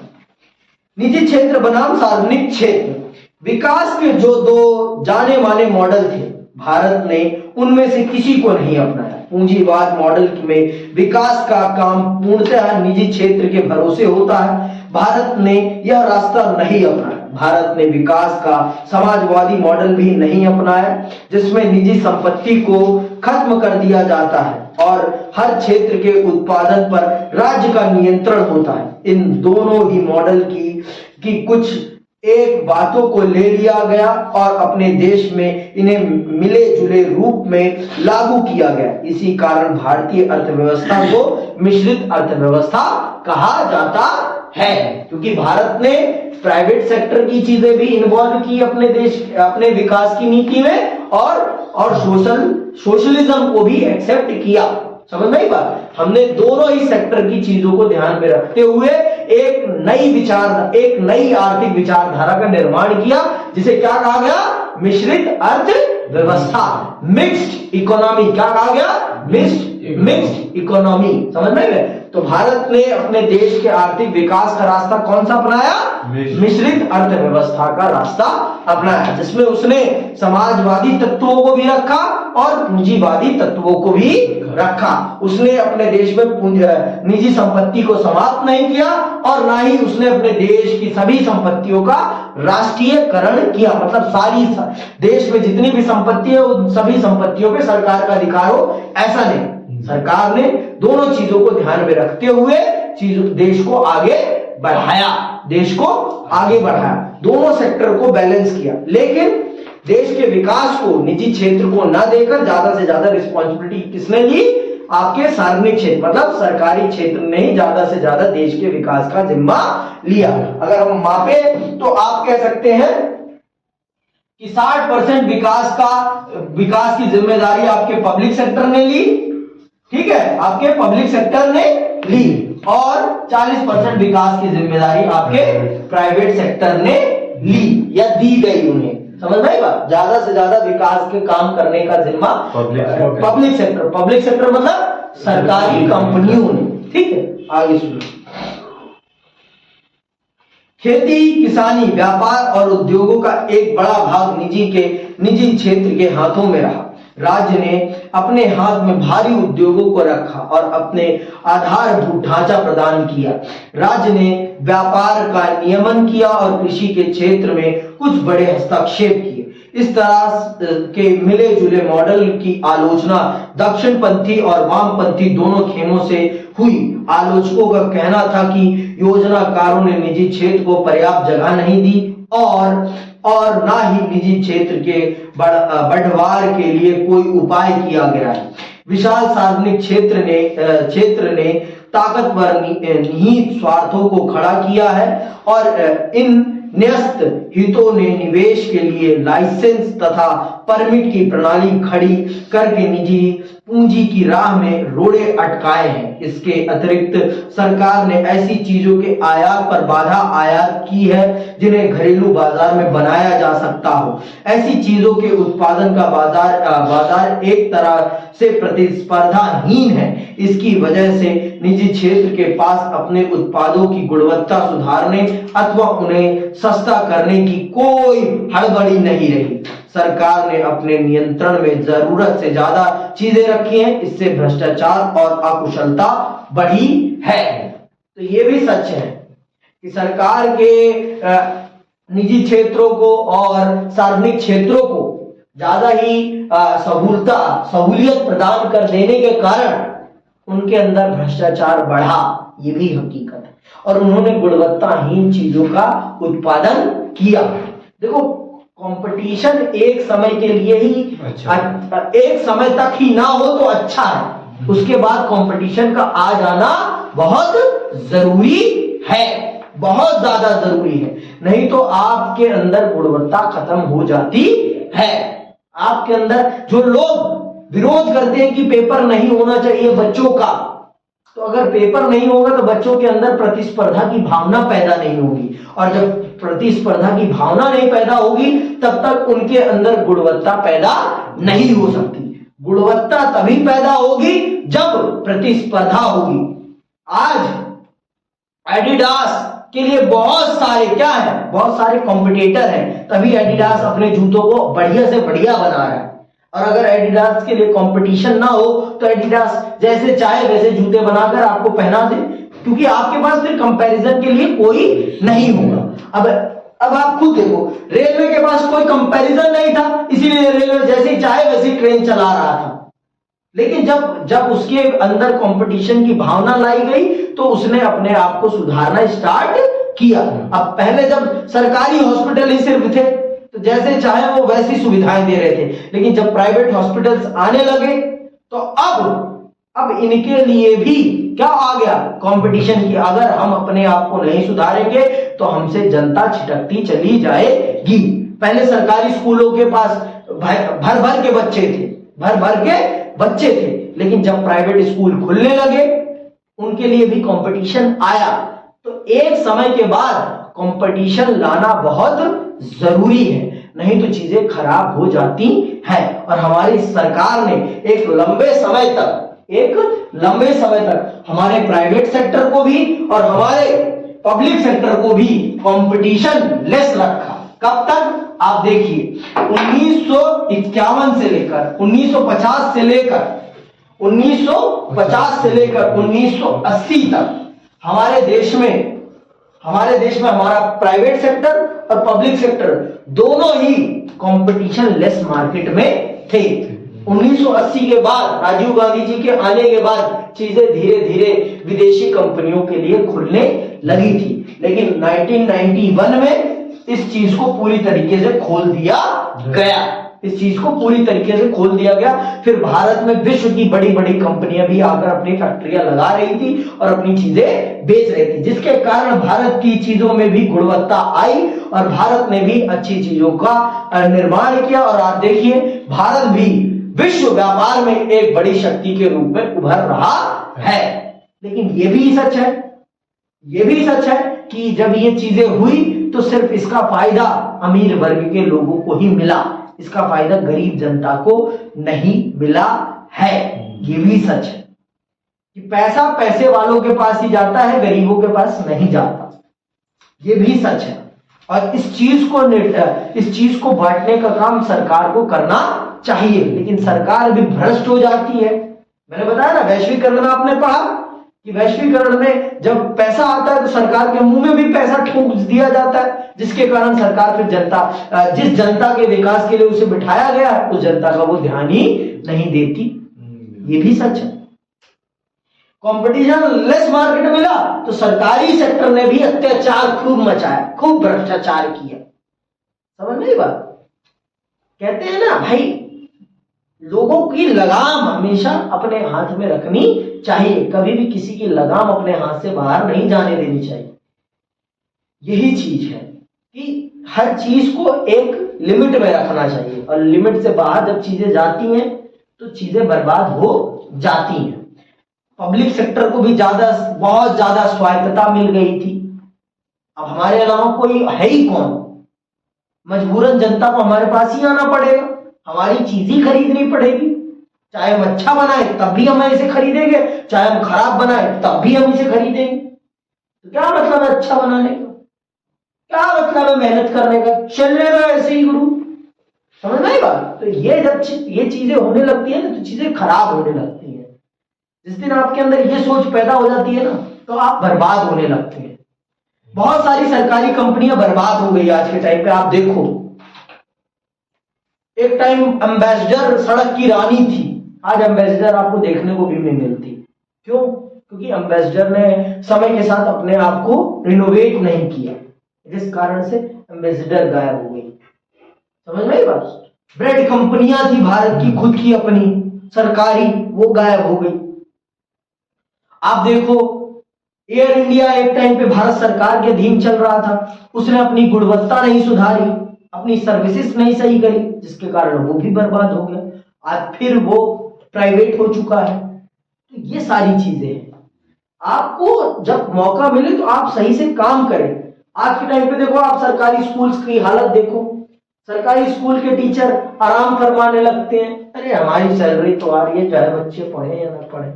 निजी क्षेत्र बनाम सार्वजनिक क्षेत्र, विकास के जो दो जाने माने मॉडल थे भारत ने उनमें से किसी को नहीं अपनाया। पूंजीवाद मॉडल में विकास का काम पूर्णतः निजी क्षेत्र के भरोसे होता है। भारत ने यह रास्ता नहीं अपनाया। भारत ने विकास का समाजवादी मॉडल भी नहीं अपनाया, जिसमें निजी संपत्ति को खत्म कर दिया जाता है और हर क्षेत्र के उत्पादन पर राज्य का नियंत्रण होता है। इन दोनों ही मॉडल की कुछ एक बातों को ले लिया गया और अपने देश में इन्हें मिले जुले रूप में लागू किया गया। इसी कारण भारतीय अर्थव्यवस्था को मिश्रित अर्थव्यवस्था कहा जाता है, क्योंकि भारत ने प्राइवेट सेक्टर की चीजें भी इन्वॉल्व की अपने विकास की नीति में और सोशलिज्म को भी एक्सेप्ट किया। समझ में आई बात? हमने दोनों ही सेक्टर की चीजों को ध्यान में रखते हुए एक नई आर्थिक विचारधारा का निर्माण किया, जिसे क्या कहा गया? मिश्रित अर्थव्यवस्था, मिक्स्ड इकोनॉमी। क्या कहा गया? Mixed economy. समझ में आए? तो भारत ने अपने देश के आर्थिक विकास का रास्ता कौन सा अपनाया? मिश्रित अर्थव्यवस्था का रास्ता अपनाया, जिसमें उसने समाजवादी तत्वों को भी रखा और पूंजीवादी तत्वों को भी रखा। उसने अपने देश में निजी संपत्ति को समाप्त नहीं किया और ना ही उसने अपने देश की सभी संपत्तियों का राष्ट्रीयकरण किया। मतलब सारी देश में जितनी भी संपत्ति है उन सभी संपत्तियों पे सरकार का अधिकार हो, ऐसा नहीं। सरकार ने दोनों चीजों को ध्यान में रखते हुए देश को आगे बढ़ाया, दोनों सेक्टर को बैलेंस किया। लेकिन देश के विकास को निजी क्षेत्र को न देकर ज्यादा से ज्यादा रिस्पॉन्सिबिलिटी किसने ली? आपके सार्वजनिक क्षेत्र मतलब सरकारी क्षेत्र ने ही ज्यादा से ज्यादा देश के विकास का जिम्मा लिया। अगर हम मापे तो आप कह सकते हैं कि 60% विकास की जिम्मेदारी आपके पब्लिक सेक्टर ने ली, ठीक है, आपके पब्लिक सेक्टर ने ली, और 40% विकास की जिम्मेदारी आपके प्राइवेट सेक्टर ने ली या दी गई उन्हें। समझ में आई बात? ज्यादा से ज्यादा विकास के काम करने का जिम्मा पब्लिक सेक्टर मतलब सरकारी कंपनियों ने, ठीक है। आगे सुनो, खेती, किसानी, व्यापार और उद्योगों का एक बड़ा भाग निजी क्षेत्र के हाथों में रहा। राज्य ने अपने हाथ में भारी उद्योगों को रखा और अपने आधारभूत ढांचा प्रदान किया। राज्य ने व्यापार का नियमन किया और कृषि के क्षेत्र में कुछ बड़े हस्तक्षेप किए। इस तरह के मिले जुले मॉडल की आलोचना दक्षिणपंथी और वामपंथी दोनों खेमों से हुई। आलोचकों का कहना था कि योजनाकारों ने निजी क्षेत्र को पर्याप्त जगह नहीं दी और ना ही निजी क्षेत्र के बढ़वार के लिए कोई उपाय किया गया है। विशाल सार्वजनिक क्षेत्र ने ताकतवर निहित स्वार्थों को खड़ा किया है और इन न्यस्त हितों ने निवेश के लिए लाइसेंस तथा परमिट की प्रणाली खड़ी करके निजी पूंजी की राह में रोड़े अटकाए हैं। इसके अतिरिक्त सरकार ने ऐसी चीजों के आयात पर बाधा आयात की है जिन्हें घरेलू बाजार में बनाया जा सकता हो। ऐसी चीजों के उत्पादन का बाजार एक तरह से प्रतिस्पर्धाहीन है। इसकी वजह से निजी क्षेत्र के पास अपने उत्पादों की गुणवत्ता सुधारने अथवा उन्हें सस्ता करने की कोई हड़बड़ी नहीं रही। सरकार ने अपने नियंत्रण में जरूरत से ज्यादा चीजें रखी हैं, इससे भ्रष्टाचार और अकुशलता बढ़ी है। तो ये भी सच है कि सरकार के निजी क्षेत्रों को और सार्वजनिक क्षेत्रों को ज्यादा ही सहूलियत प्रदान कर देने के कारण उनके अंदर भ्रष्टाचार बढ़ा, ये भी हकीकत है, और उन्होंने गुणवत्ताहीन चीजों का उत्पादन किया। देखो, कंपटीशन एक समय के लिए ही एक समय तक ही ना हो तो अच्छा है, उसके बाद कंपटीशन का आ जाना बहुत जरूरी है, बहुत ज्यादा जरूरी है, नहीं तो आपके अंदर गुणवत्ता खत्म हो जाती है। आपके अंदर जो लोग विरोध करते हैं कि पेपर नहीं होना चाहिए बच्चों का, तो अगर पेपर नहीं होगा तो बच्चों के अंदर प्रतिस्पर्धा की भावना पैदा नहीं होगी, और जब प्रतिस्पर्धा की भावना नहीं पैदा होगी तब तक उनके अंदर गुणवत्ता पैदा नहीं हो सकती। गुणवत्ता तभी पैदा होगी जब प्रतिस्पर्धा होगी। आज एडिडास के लिए बहुत सारे कॉम्पिटिटर हैं, तभी एडिडास अपने जूतों को बढ़िया से बढ़िया बना रहा है। और अगर एडिडास के लिए कंपटीशन ना हो तो एडिडास जैसे चाहे वैसे जूते बनाकर आपको पहना दे, क्योंकि आपके पास फिर कंपैरिजन के लिए कोई नहीं होगा। अब आप खुद देखो, रेलवे के पास कोई कंपैरिजन नहीं था, इसीलिए रेलवे जैसे ही चाहे वैसे ट्रेन चला रहा था। लेकिन जब उसके अंदर कंपटीशन की भावना लाई गई तो उसने अपने आप को सुधारना स्टार्ट किया। अब पहले जब सरकारी हॉस्पिटल ही सिर्फ थे तो जैसे चाहे वो वैसी सुविधाएं दे रहे थे, लेकिन जब प्राइवेट हॉस्पिटल्स आने लगे तो अब इनके लिए भी क्या आ गया, कंपटीशन की। अगर हम अपने आप को नहीं सुधारेंगे तो हमसे जनता छिटकती चली जाएगी। पहले सरकारी स्कूलों के पास भर भर के बच्चे थे, लेकिन जब प्राइवेट स्कूल खुलने लगे उनके लिए भी कंपटीशन आया। तो एक समय के बाद कंपटीशन लाना बहुत जरूरी है, नहीं तो चीजें खराब हो जाती हैं। और हमारी सरकार ने एक लंबे समय तक हमारे प्राइवेट सेक्टर को भी और हमारे पब्लिक सेक्टर को भी कंपटीशन लेस रखा। कब तक? आप देखिए, 1951 से लेकर 1950 से लेकर 1980 तक हमारे देश में हमारा प्राइवेट सेक्टर और पब्लिक सेक्टर दोनों ही कंपटीशन लेस मार्केट में थे। 1980 के बाद, राजीव गांधी जी के आने के बाद चीजें धीरे धीरे विदेशी कंपनियों के लिए खुलने लगी थी, लेकिन 1991 में इस चीज को पूरी तरीके से खोल दिया गया। इस चीज को पूरी तरीके से खोल दिया गया। फिर भारत में विश्व की बड़ी बड़ी कंपनियां भी आकर अपनी फैक्ट्रियां लगा रही थी और अपनी चीजें बेच रही थी, जिसके कारण भारत की चीजों में भी गुणवत्ता आई और भारत ने भी अच्छी चीजों का निर्माण किया। और आप देखिए भारत भी विश्व व्यापार में एक बड़ी शक्ति के रूप में उभर रहा है। लेकिन यह भी सच है कि जब ये चीजें हुई तो सिर्फ इसका फायदा अमीर वर्ग के लोगों को ही मिला, इसका फायदा गरीब जनता को नहीं मिला है। ये भी सच है कि पैसा पैसे वालों के पास ही जाता है, गरीबों के पास नहीं जाता। ये भी सच है और इस चीज को बांटने का काम सरकार को करना चाहिए, लेकिन सरकार भी भ्रष्ट हो जाती है। मैंने बताया ना वैश्वीकरण में, आपने पढ़ा कि वैश्वीकरण में जब पैसा आता है तो सरकार के मुंह में भी पैसा ठूंक दिया जाता है, जिसके कारण सरकार फिर जिस जनता के विकास के लिए उसे बिठाया गया है उस जनता का वो ध्यान ही नहीं देती। ये भी सच है। कंपटीशन लेस मार्केट मिला तो सरकारी सेक्टर ने भी अत्याचार खूब मचाया, खूब भ्रष्टाचार किया। समझ में बात? कहते हैं ना भाई, लोगों की लगाम हमेशा अपने हाथ में रखनी चाहिए, कभी भी किसी की लगाम अपने हाथ से बाहर नहीं जाने देनी चाहिए। यही चीज है कि हर चीज को एक लिमिट में रखना चाहिए और लिमिट से बाहर जब चीजें जाती हैं तो चीजें बर्बाद हो जाती हैं। पब्लिक सेक्टर को भी बहुत ज्यादा स्वायत्तता मिल गई थी। अब हमारे अलावा कोई है ही कौन, मजबूरन जनता को हमारे पास ही आना पड़ेगा, हमारी चीज ही खरीदनी पड़ेगी। चाहे हम अच्छा बनाए तब भी हम इसे खरीदेंगे, चाहे हम खराब बनाए तब भी हम इसे खरीदेंगे। तो क्या मतलब है अच्छा बनाने का, क्या मतलब है मेहनत करने का? चलने का ऐसे ही गुरु, समझ में आई बात? तो ये जब ये चीजें होने लगती है ना तो चीजें खराब होने लगती है। जिस दिन आपके अंदर ये सोच पैदा हो जाती है ना तो आप बर्बाद होने लगते हैं। बहुत सारी सरकारी कंपनियां बर्बाद हो गई आज के टाइम पे। आप देखो, एक टाइम एम्बेसडर सड़क की रानी थी, आज एम्बेसडर आपको देखने को भी नहीं मिलती। क्यों? क्योंकि एम्बेसडर ने समय के साथ अपने आप को रिनोवेट नहीं किया, जिस कारण से एम्बेसडर गायब हो गई। समझ में आई बात? ब्रेड कंपनियां थी भारत की खुद की अपनी सरकारी, वो गायब हो गई। आप देखो एयर इंडिया एक टाइम पे भारत सरकार के अधीन चल रहा था, उसने अपनी गुणवत्ता नहीं सुधारी, अपनी सर्विसेज नहीं सही करी, जिसके कारण वो भी बर्बाद हो गया। आज फिर वो प्राइवेट हो चुका है। तो ये सारी चीजें हैं। आपको जब मौका मिले तो आप सही से काम करें। आज के टाइम पे देखो, आप सरकारी स्कूल्स की हालत देखो, सरकारी स्कूल के टीचर आराम फरमाने लगते हैं, अरे हमारी सैलरी तो आ रही है, चाहे बच्चे पढ़े या ना पढ़े।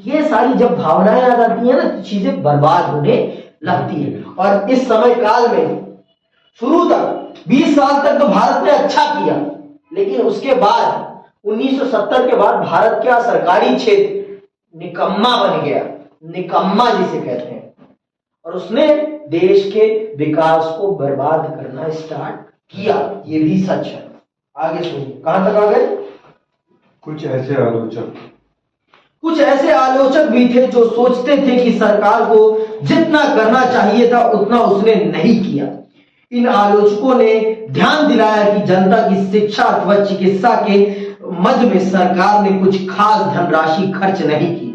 ये सारी जब भावनाएं आ जाती है ना तो चीजें बर्बाद होने लगती है। और इस समय काल में शुरू तक 20 साल तक तो भारत ने अच्छा किया, लेकिन उसके बाद 1970 के बाद भारत का सरकारी क्षेत्र निकम्मा बन गया, निकम्मा जिसे कहते हैं, और उसने देश के विकास को बर्बाद करना स्टार्ट किया। ये भी सच है। आगे सुनिए, कहां तक आ गए? कुछ ऐसे आलोचक भी थे जो सोचते थे कि सरकार को जितना करना चाहिए था उतना उसने नहीं किया। इन आलोचकों ने ध्यान दिलाया कि जनता की शिक्षा अथवा चिकित्सा के मद में सरकार ने कुछ खास धनराशि खर्च नहीं की।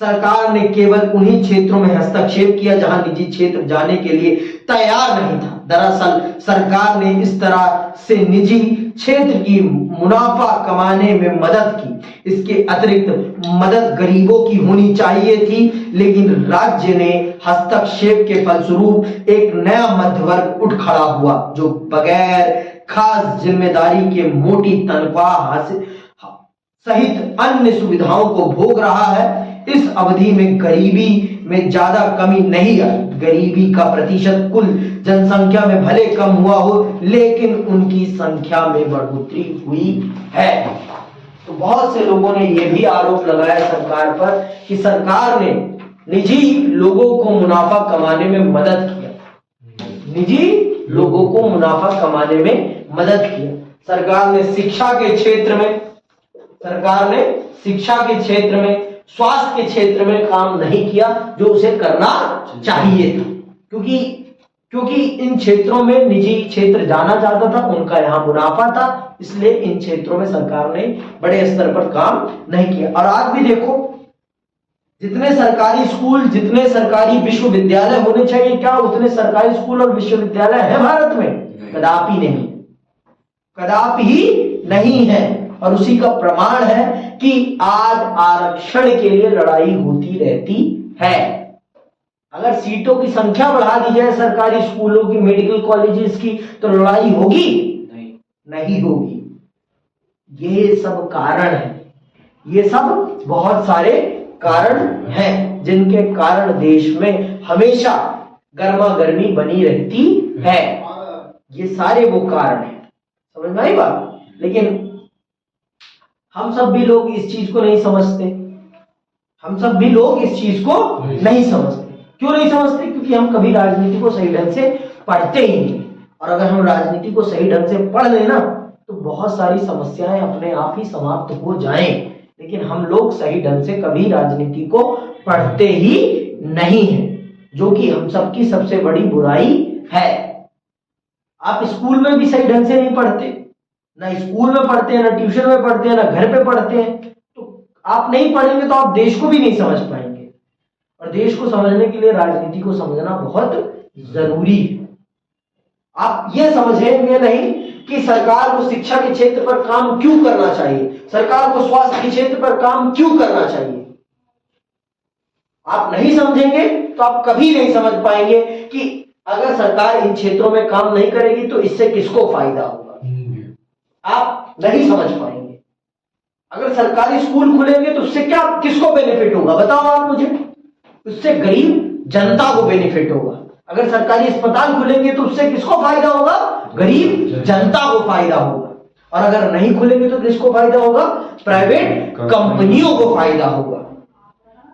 सरकार ने केवल उन्हीं क्षेत्रों में हस्तक्षेप किया जहां निजी क्षेत्र जाने के लिए तैयार नहीं था। दरअसल सरकार ने इस तरह से निजी क्षेत्र की मुनाफा कमाने में मदद की। इसके अतिरिक्त मदद गरीबों की होनी चाहिए थी, लेकिन राज्य ने हस्तक्षेप के फलस्वरूप एक नया मध्य वर्ग उठ खड़ा हुआ जो बगैर खास जिम्मेदारी के मोटी तनख्वाह सहित अन्य सुविधाओं को भोग रहा है। इस अवधि में गरीबी में ज्यादा कमी नहीं आई। गरीबी का प्रतिशत कुल जनसंख्या में भले कम हुआ हो, लेकिन उनकी संख्या में बढ़ोतरी हुई है। तो बहुत से लोगों ने यह भी आरोप लगाया सरकार पर कि सरकार ने निजी लोगों को मुनाफा कमाने में मदद किया, निजी लोगों को मुनाफा कमाने में मदद किया। सरकार ने शिक्षा के क्षेत्र में, स्वास्थ्य के क्षेत्र में काम नहीं किया जो उसे करना चाहिए था। क्योंकि क्योंकि इन क्षेत्रों में निजी क्षेत्र जाना चाहता था, उनका यहाँ मुनाफा था, इसलिए इन क्षेत्रों में सरकार ने बड़े स्तर पर काम नहीं किया। और आज भी देखो, जितने सरकारी स्कूल, जितने सरकारी विश्वविद्यालय होने चाहिए, क्या उतने सरकारी स्कूल और विश्वविद्यालय हैं भारत में? कदापि नहीं, कदापि ही नहीं है। और उसी का प्रमाण है कि आज आरक्षण के लिए लड़ाई होती रहती है। अगर सीटों की संख्या बढ़ा दी जाए सरकारी स्कूलों की, मेडिकल कॉलेजेस की, तो लड़ाई होगी? नहीं होगी। ये सब कारण है, ये सब बहुत सारे कारण हैं जिनके कारण देश में हमेशा गर्मा गर्मी बनी रहती है। ये सारे वो कारण हैं, समझ में आई बात? लेकिन हम सब भी लोग इस चीज को नहीं समझते, हम सब भी लोग इस चीज को नहीं समझते। क्यों नहीं समझते? क्योंकि हम कभी राजनीति को सही ढंग से पढ़ते ही नहीं। और अगर हम राजनीति को सही ढंग से पढ़ लेना तो बहुत सारी समस्याएं अपने आप ही समाप्त हो जाएं। लेकिन हम लोग सही ढंग से कभी राजनीति को पढ़ते ही नहीं हैं, जो कि हम सबकी सबसे बड़ी बुराई है। आप स्कूल में भी सही ढंग से नहीं पढ़ते, ना स्कूल में पढ़ते हैं, ना ट्यूशन में पढ़ते हैं, ना घर पे पढ़ते हैं। तो आप नहीं पढ़ेंगे तो आप देश को भी नहीं समझ पाएंगे। और देश को समझने के लिए राजनीति को समझना बहुत जरूरी है। आप ये समझेंगे नहीं कि सरकार को शिक्षा के क्षेत्र पर काम क्यों करना चाहिए, सरकार को स्वास्थ्य के क्षेत्र पर काम क्यों करना चाहिए। आप नहीं समझेंगे तो आप कभी नहीं समझ पाएंगे कि अगर सरकार इन क्षेत्रों में काम नहीं करेगी तो इससे किसको फायदा होगा। आप नहीं समझ पाएंगे। अगर सरकारी स्कूल खुलेंगे तो उससे क्या, किसको बेनिफिट होगा बताओ आप मुझे? उससे गरीब जनता को बेनिफिट होगा। अगर सरकारी अस्पताल खुलेंगे तो उससे किसको फायदा होगा? गरीब जनता को फायदा होगा। और अगर नहीं खुलेंगे तो किसको फायदा होगा? प्राइवेट कंपनियों को फायदा होगा।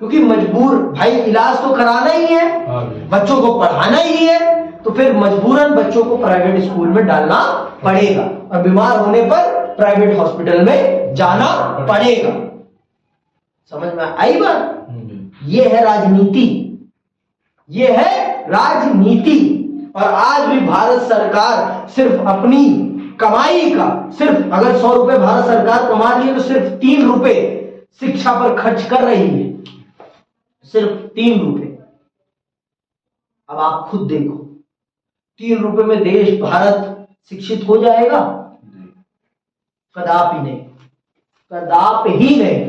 क्योंकि मजबूर भाई इलाज तो कराना ही है, बच्चों को पढ़ाना ही है, तो फिर मजबूरन बच्चों को प्राइवेट स्कूल में डालना पड़ेगा और बीमार होने पर प्राइवेट हॉस्पिटल में जाना पड़ेगा। समझ में आई बात? ये है राजनीति, ये है राजनीति। और आज भी भारत सरकार सिर्फ अपनी कमाई का, सिर्फ अगर 100 रुपए भारत सरकार कमा रही है तो सिर्फ 3 रुपए शिक्षा पर खर्च कर रही है, सिर्फ 3 रुपए। अब आप खुद देखो, 3 रुपए में देश भारत शिक्षित हो जाएगा? कदापि नहीं, कदापि ही नहीं।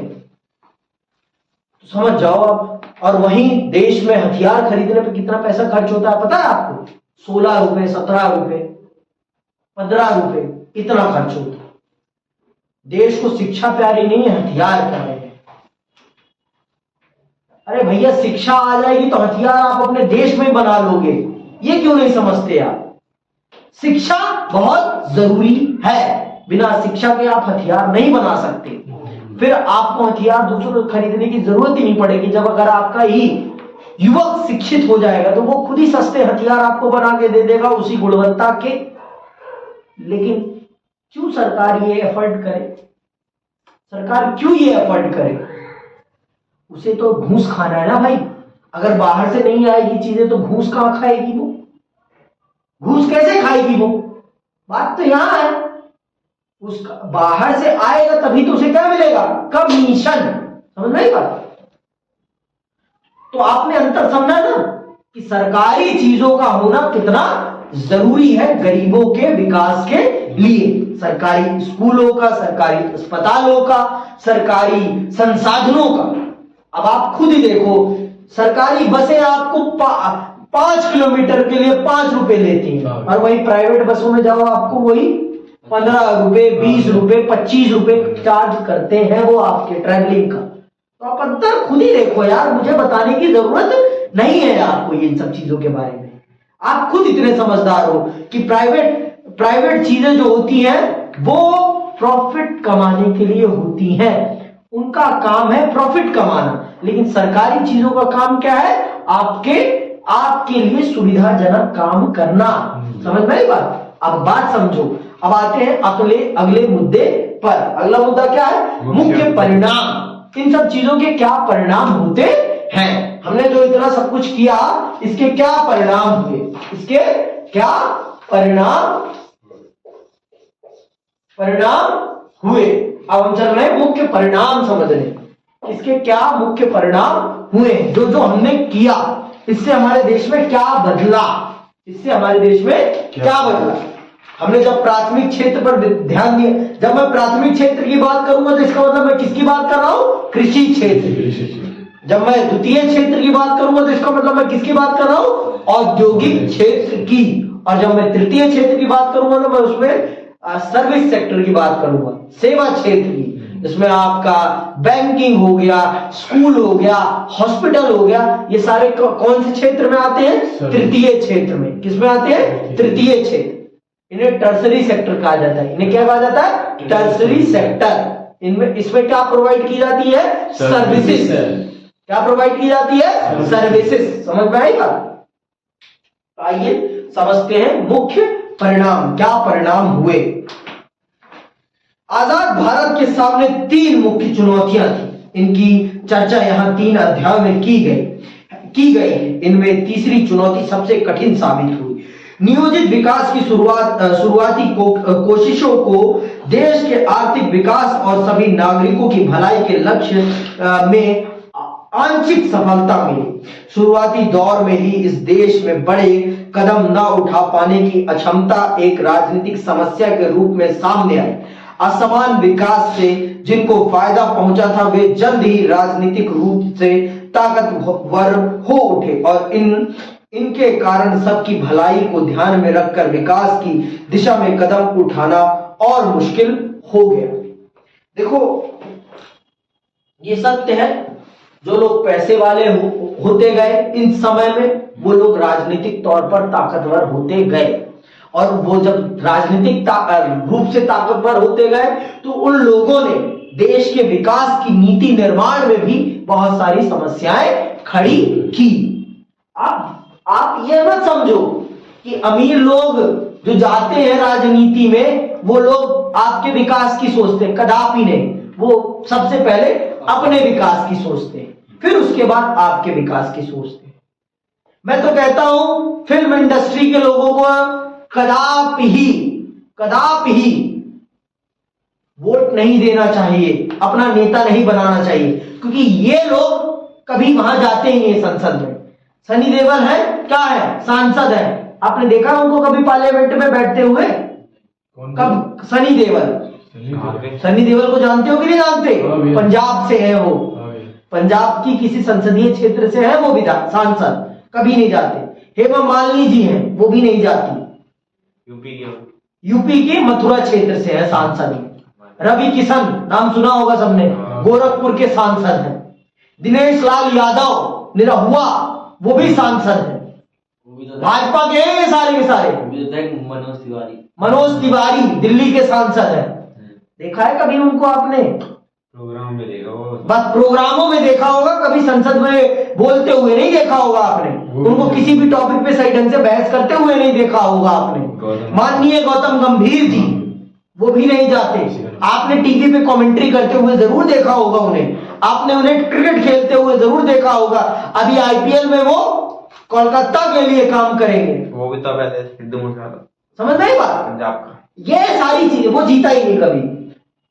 तो समझ जाओ आप। और वहीं देश में हथियार खरीदने पे कितना पैसा खर्च होता है पता है आपको? 16 रुपए, 17 रुपए, 15 रुपए, इतना खर्च होता है। देश को शिक्षा प्यारी नहीं है, हथियार प्यारे हैं। अरे भैया शिक्षा आ जाएगी तो हथियार आप अपने देश में बना लोगे, ये क्यों नहीं समझते आप? शिक्षा बहुत जरूरी है, बिना शिक्षा के आप हथियार नहीं बना सकते। फिर आपको हथियार दूसरों को खरीदने की जरूरत ही नहीं पड़ेगी। जब अगर आपका ही युवक शिक्षित हो जाएगा तो वो खुद ही सस्ते हथियार आपको बना के दे देगा उसी गुणवत्ता के। लेकिन क्यों सरकार ये एफर्ट करे? सरकार क्यों ये एफर्ट करे? उसे तो घूस खाना है ना भाई। अगर बाहर से नहीं आएगी चीजें तो घूस कहां खाएगी वो? घूस कैसे खाएगी वो? बात तो यहां है। उसका बाहर से आएगा तभी तो उसे क्या मिलेगा? कमीशन। समझ में आई बात? तो आपने अंतर समझा ना कि सरकारी चीजों का होना कितना जरूरी है गरीबों के विकास के लिए। सरकारी स्कूलों का, सरकारी अस्पतालों का, सरकारी संसाधनों का। अब आप खुद ही देखो, सरकारी बसें आपको 5 किलोमीटर के लिए 5 रुपए लेती हैं, और वही प्राइवेट बसों में जाओ आपको वही 15 रुपए, 20 रुपए, 25 रुपए चार्ज करते हैं वो आपके ट्रैवलिंग का। तो आप अंतर खुद ही देखो यार, मुझे बताने की जरूरत नहीं है आपको इन सब चीजों के बारे में। आप खुद इतने समझदार हो कि प्राइवेट चीजें जो होती हैं वो प्रॉफिट कमाने के लिए होती हैं, उनका काम है प्रॉफिट कमाना। लेकिन सरकारी चीजों का काम क्या है? आपके लिए सुविधाजनक काम करना। समझ में आई बात? अब बात समझो। अब आते हैं अगले मुद्दे पर। अगला मुद्दा क्या है? मुख्य परिणाम। इन सब चीजों के क्या परिणाम होते हैं। हमने जो इतना सब कुछ किया, इसके क्या परिणाम हुए, इसके क्या परिणाम हुए। अब हम चल रहे हैं मुख्य परिणाम समझने, इसके क्या मुख्य परिणाम हुए, जो जो हमने किया इससे हमारे देश में क्या बदला, इससे हमारे देश में क्या बदला। हमने जब प्राथमिक क्षेत्र पर ध्यान दिया, जब मैं प्राथमिक क्षेत्र की बात करूंगा तो इसका मतलब मैं किसकी बात कर रहा हूं, कृषि क्षेत्र। जब मैं द्वितीय क्षेत्र की बात करूंगा तो इसका मतलब मैं किसकी बात कर रहा हूं, औद्योगिक क्षेत्र की। और जब मैं तृतीय क्षेत्र की बात करूंगा तो मैं उसमें सर्विस सेक्टर की बात करूंगा, सेवा क्षेत्र की, जिसमें आपका बैंकिंग हो गया, स्कूल हो गया, हॉस्पिटल हो गया, ये सारे कौन से क्षेत्र में आते हैं, तृतीय क्षेत्र में। किसमें आते हैं, तृतीय क्षेत्र। इन्हें टर्सरी सेक्टर कहा जाता है। इन्हें क्या कहा जाता है, टर्सरी सेक्टर। इनमें इसमें क्या प्रोवाइड की जाती है, सर्विसेज। क्या प्रोवाइड की जाती है, सर्विसेज। समझ में आई बात। आइए समझते हैं मुख्य परिणाम, क्या परिणाम हुए। आजाद भारत के सामने 3 मुख्य चुनौतियां थी। इनकी चर्चा यहां 3 अध्यायों में की गई। इनमें तीसरी चुनौती सबसे कठिन साबित हुई। नियोजित विकास की शुरुआती कोशिशों को देश के आर्थिक विकास और सभी नागरिकों की भलाई के लक्ष्य में आंशिक सफलता मिली। शुरुआती दौर में ही इस देश में बड़े कदम न उठा पाने की अक्षमता एक राजनीतिक समस्या के रूप में सामने आई। असमान विकास से जिनको फायदा पहुंचा था वे जल्द ही राजनीतिक रूप से ताकतवर हो उठे और इनके कारण सबकी भलाई को ध्यान में रखकर विकास की दिशा में कदम उठाना और मुश्किल हो गया। देखो ये सत्य है, जो लोग पैसे वाले होते गए इन समय में, वो लोग राजनीतिक तौर पर ताकतवर होते गए। और वो जब राजनीतिक रूप से ताकतवर होते गए तो उन लोगों ने देश के विकास की नीति निर्माण में भी बहुत सारी समस्याएं खड़ी की। आप ये मत समझो कि अमीर लोग जो जाते हैं राजनीति में वो लोग आपके विकास की सोचते हैं, कदापि नहीं। वो सबसे पहले अपने विकास की सोचते हैं, फिर उसके बाद आपके विकास की सोचते हैं। मैं तो कहता हूं फिल्म इंडस्ट्री के लोगों को कदापि ही वोट नहीं देना चाहिए, अपना नेता नहीं बनाना चाहिए, क्योंकि ये लोग कभी वहां जाते ही नहीं संसद में। सनी देओल है, क्या है, सांसद है। आपने देखा उनको कभी पार्लियामेंट में बैठते हुए? कब? सनी देओल को जानते हो कि नहीं जानते? पंजाब से है वो, पंजाब की किसी संसदीय क्षेत्र से है वो भी सांसद, कभी नहीं जाते। हेमा मालिनी जी हैं, वो भी नहीं जाती। यूपी के मथुरा क्षेत्र से है सांसद। रवि किशन नाम सुना होगा सबने, गोरखपुर के सांसद हैं। दिनेश लाल यादव निरहुआ, वो भी सांसद है, भाजपा के हैं ये सारे के सारे। मनोज तिवारी दिल्ली के सांसद है। देखा है कभी उनको आपने? प्रोग्राम में देखा होगा, बस प्रोग्रामों में देखा होगा, कभी संसद में बोलते हुए नहीं देखा होगा आपने। उनको किसी भी टॉपिक पे सही ढंग से बहस करते हुए नहीं देखा होगा आपने। माननीय गौतम गंभीर जी, वो भी नहीं जाते। आपने टीवी पे कमेंट्री करते हुए जरूर देखा होगा उन्हें, आपने उन्हें क्रिकेट खेलते हुए जरूर देखा होगा। अभी आईपीएल में वो कोलकाता के लिए काम करेंगे। वो भी तो पहले सिद्धू मूसेवाला, समझ नहीं बात, पंजाब का। ये सारी चीजें, वो जीता ही नहीं कभी।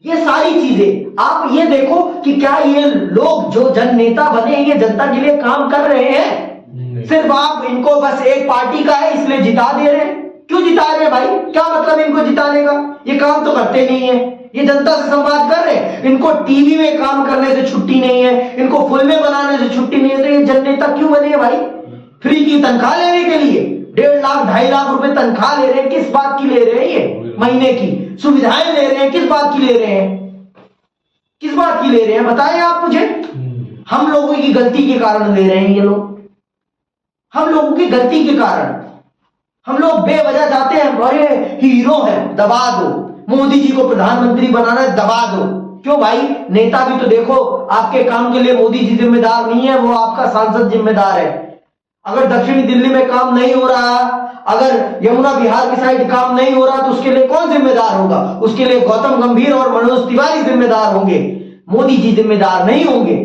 ये सारी चीजें आप ये देखो कि क्या ये लोग जो जन नेता बने ये जनता के लिए काम कर रहे हैं? सिर्फ आप इनको बस एक पार्टी का है इसलिए जिता दे रहे हैं। क्यों जिता रहे हैं भाई? क्या मतलब इनको जिताने का? ये काम तो करते नहीं है, ये जनता से संवाद कर रहे हैं। इनको टीवी में काम करने से छुट्टी नहीं है, इनको फिल्में बनाने से छुट्टी नहीं है, तो ये जन नेता क्यों बने भाई? फ्री की तनख्वाह लेने के लिए 1.5 लाख 2.5 लाख रुपए तनख्वाह ले रहे हैं, किस बात की ले रहे हैं? ये महीने की सुविधाएं ले रहे हैं, किस बात की ले रहे हैं? किस बात की ले रहे हैं बताएं आप मुझे। हम लोगों की गलती के कारण ले रहे हैं ये लोग, हम लोगों की गलती के कारण। हम लोग बेवजह जाते हैं, बड़े हीरो हैं, दबा दो, मोदी जी को प्रधानमंत्री बनाना है, दबा दो। क्यों भाई? नेता भी तो देखो, आपके काम के लिए मोदी जी जिम्मेदार नहीं है, वो आपका सांसद जिम्मेदार है। अगर दक्षिणी दिल्ली में काम नहीं हो रहा, अगर यमुना बिहार की साइड काम नहीं हो रहा, तो उसके लिए कौन जिम्मेदार होगा? उसके लिए गौतम गंभीर और मनोज तिवारी जिम्मेदार होंगे, मोदी जी जिम्मेदार नहीं होंगे।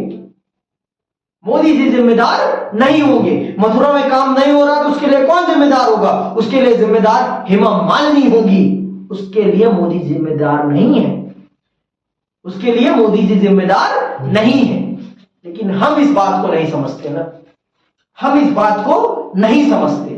मोदी जी जिम्मेदार नहीं होंगे। मथुरा में काम नहीं हो रहा तो उसके लिए कौन जिम्मेदार होगा? उसके लिए जिम्मेदार हेमा मालिनी होगी। उसके लिए मोदी जिम्मेदार नहीं है, उसके लिए मोदी जी जिम्मेदार नहीं है। लेकिन हम इस बात को नहीं समझते ना, हम इस बात को नहीं समझते।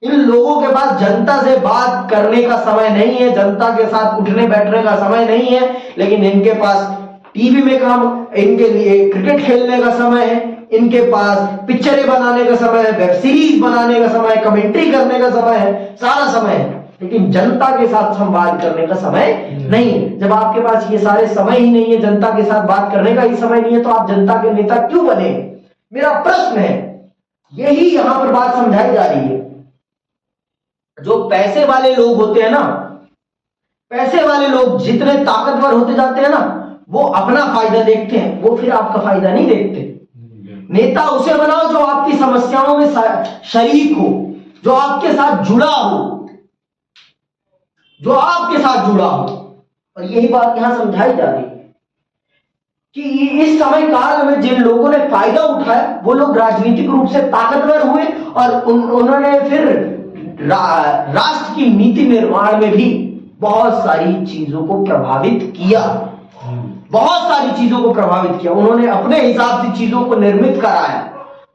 इन लोगों के पास जनता से बात करने का समय नहीं है, जनता के साथ उठने बैठने का समय नहीं है, लेकिन इनके पास टीवी में काम, इनके लिए क्रिकेट खेलने का समय है, इनके पास पिक्चरें बनाने का समय है, वेब सीरीज बनाने का समय है, कमेंट्री करने का समय है, सारा समय है, लेकिन जनता के साथ संवाद करने का समय नहीं है। जब आपके पास ये सारे समय ही नहीं है, जनता के साथ बात करने का ही समय नहीं है, तो आप जनता के नेता क्यों बने? मेरा प्रश्न है, यही यहां पर बात समझाई जा रही है। जो पैसे वाले लोग होते हैं ना, पैसे वाले लोग जितने ताकतवर होते जाते हैं ना, वो अपना फायदा देखते हैं, वो फिर आपका फायदा नहीं देखते। नेता उसे बनाओ जो आपकी समस्याओं में शरीक हो, जो आपके साथ जुड़ा हो, जो आपके साथ जुड़ा हो। और यही बात यहां समझाई जा रही है कि इस समय काल में जिन लोगों ने फायदा उठाया वो लोग राजनीतिक रूप से ताकतवर हुए और उन्होंने फिर राष्ट्र की नीति निर्माण में भी बहुत सारी चीजों को प्रभावित किया, बहुत सारी चीजों को प्रभावित किया। उन्होंने अपने हिसाब से चीजों को निर्मित कराया,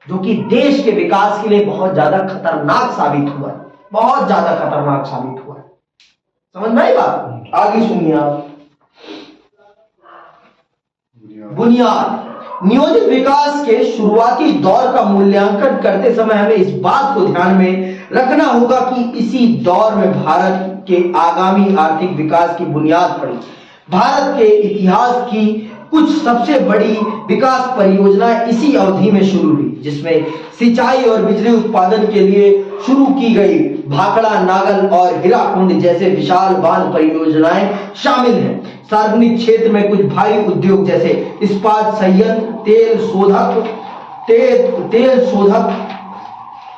जो कि देश के विकास के लिए बहुत ज्यादा खतरनाक साबित हुआ, बहुत ज्यादा खतरनाक साबित हुआ। समझ में आई बात? आगे सुनिए आप। बुनियाद, नियोजित विकास के शुरुआती दौर का मूल्यांकन करते समय हमें इस बात को ध्यान में रखना होगा कि इसी दौर में भारत के आगामी आर्थिक विकास की बुनियाद पड़ी। भारत के इतिहास की कुछ सबसे बड़ी विकास परियोजनाएं इसी अवधि में शुरू हुई, जिसमें सिंचाई और बिजली उत्पादन के लिए शुरू की गई भाखड़ा, नागल और हीराकुंड जैसे विशाल बांध परियोजनाएं शामिल हैं। सार्वजनिक क्षेत्र में कुछ भारी उद्योग जैसे इस्पात संयंत्र, तेल शोधक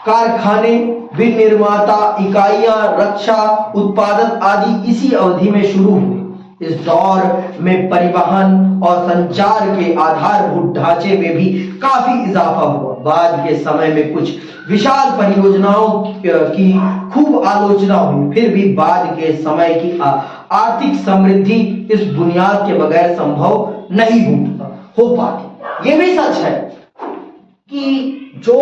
कारखाने, विनिर्माता इकाइयां, रक्षा उत्पादन आदि इसी अवधि में शुरू हुए। इस दौर में परिवहन और संचार के आधारभूत ढांचे में भी काफी इजाफा हुआ। बाद के समय में कुछ विशाल परियोजनाओं की खूब आलोचना हुई, फिर भी बाद के समय की आर्थिक समृद्धि इस बुनियाद के बगैर संभव नहीं हो पाती। ये भी सच है कि जो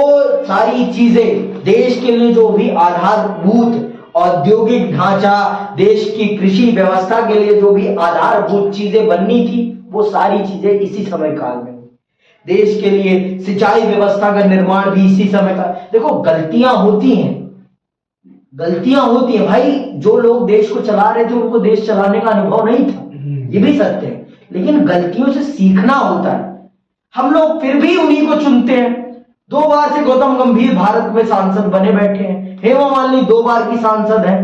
सारी चीजें देश के लिए जो भी आधारभूत औद्योगिक ढांचा, देश की कृषि व्यवस्था के लिए जो भी आधारभूत चीजें बननी थी, वो सारी चीजें इसी समय काल में। देश के लिए सिंचाई व्यवस्था का निर्माण भी इसी समय का। देखो गलतियां होती हैं, गलतियां होती हैं भाई। जो लोग देश को चला रहे थे उनको देश चलाने का अनुभव नहीं था, ये भी सत्य है, लेकिन गलतियों से सीखना होता है। हम लोग फिर भी उन्हीं को चुनते हैं। 2 बार से गौतम गंभीर भारत में सांसद बने बैठे हैं, हेमा मालिनी 2 बार की सांसद है,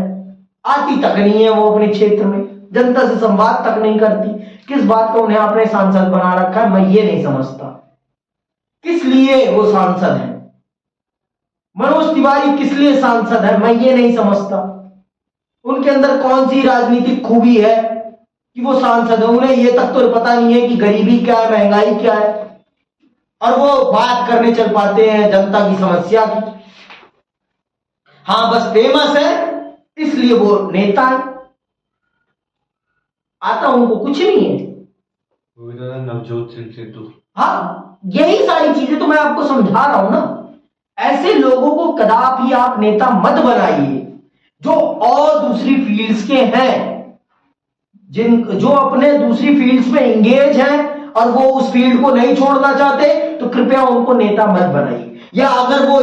आती तक नहीं है वो अपने क्षेत्र में, जनता से संवाद तक नहीं करती। किस बात का उन्हें आपने सांसद बना रखा है, मैं ये नहीं समझता। किस लिए वो सांसद है? मनोज तिवारी किस लिए सांसद है, मैं ये नहीं समझता। उनके अंदर कौन सी राजनीतिक खूबी है कि वो सांसद है? उन्हें ये तक तो पता नहीं है कि गरीबी क्या है, महंगाई क्या है, और वो बात करने चल पाते हैं जनता की समस्या की। हाँ बस फेमस है इसलिए वो नेता है, आता उनको कुछ नहीं है। नवजोत सिंह सिद्धू। हाँ यही सारी चीजें तो मैं आपको समझा रहा हूं ना। ऐसे लोगों को कदापि आप नेता मत बनाइए जो और दूसरी फील्ड्स के हैं, जो अपने दूसरी फील्ड्स में एंगेज हैं और वो उस फील्ड को नहीं छोड़ना चाहते, तो कृपया उनको नेता मत बनाइए। या अगर वो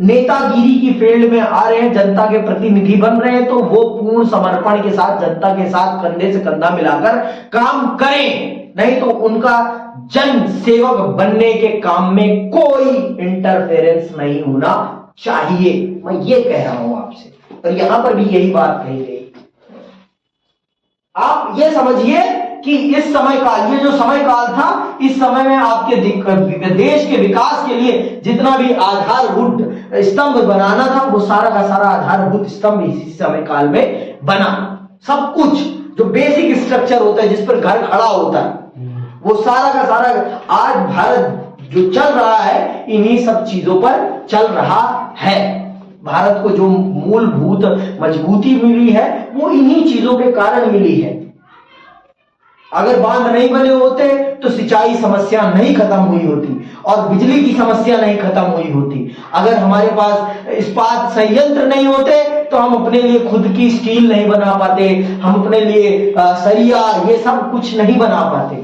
नेतागिरी की फील्ड में आ रहे हैं, जनता के प्रतिनिधि बन रहे हैं, तो वो पूर्ण समर्पण के साथ जनता के साथ कंधे से कंधा मिलाकर काम करें, नहीं तो उनका जन सेवक बनने के काम में कोई इंटरफेरेंस नहीं होना चाहिए। मैं ये कह रहा हूं आपसे, और यहां पर भी यही बात कही गई। आप ये समझिए कि इस समय काल, ये जो समय काल था, इस समय में आपके देश के विकास के लिए जितना भी आधारभूत स्तंभ बनाना था, वो सारा का सारा आधारभूत स्तंभ इसी समय काल में बना। सब कुछ जो बेसिक स्ट्रक्चर होता है, जिस पर घर खड़ा होता है, वो सारा का सारा आज भारत जो चल रहा है इन्हीं सब चीजों पर चल रहा है। भारत को जो मूलभूत मजबूती मिली है वो इन्हीं चीजों के कारण मिली है। अगर बांध नहीं बने होते तो सिंचाई समस्या नहीं खत्म हुई होती और बिजली की समस्या नहीं खत्म हुई होती। अगर हमारे पास इस्पात संयंत्र नहीं होते तो हम अपने लिए खुद की स्टील नहीं बना पाते, हम अपने लिए सरिया ये सब कुछ नहीं बना पाते,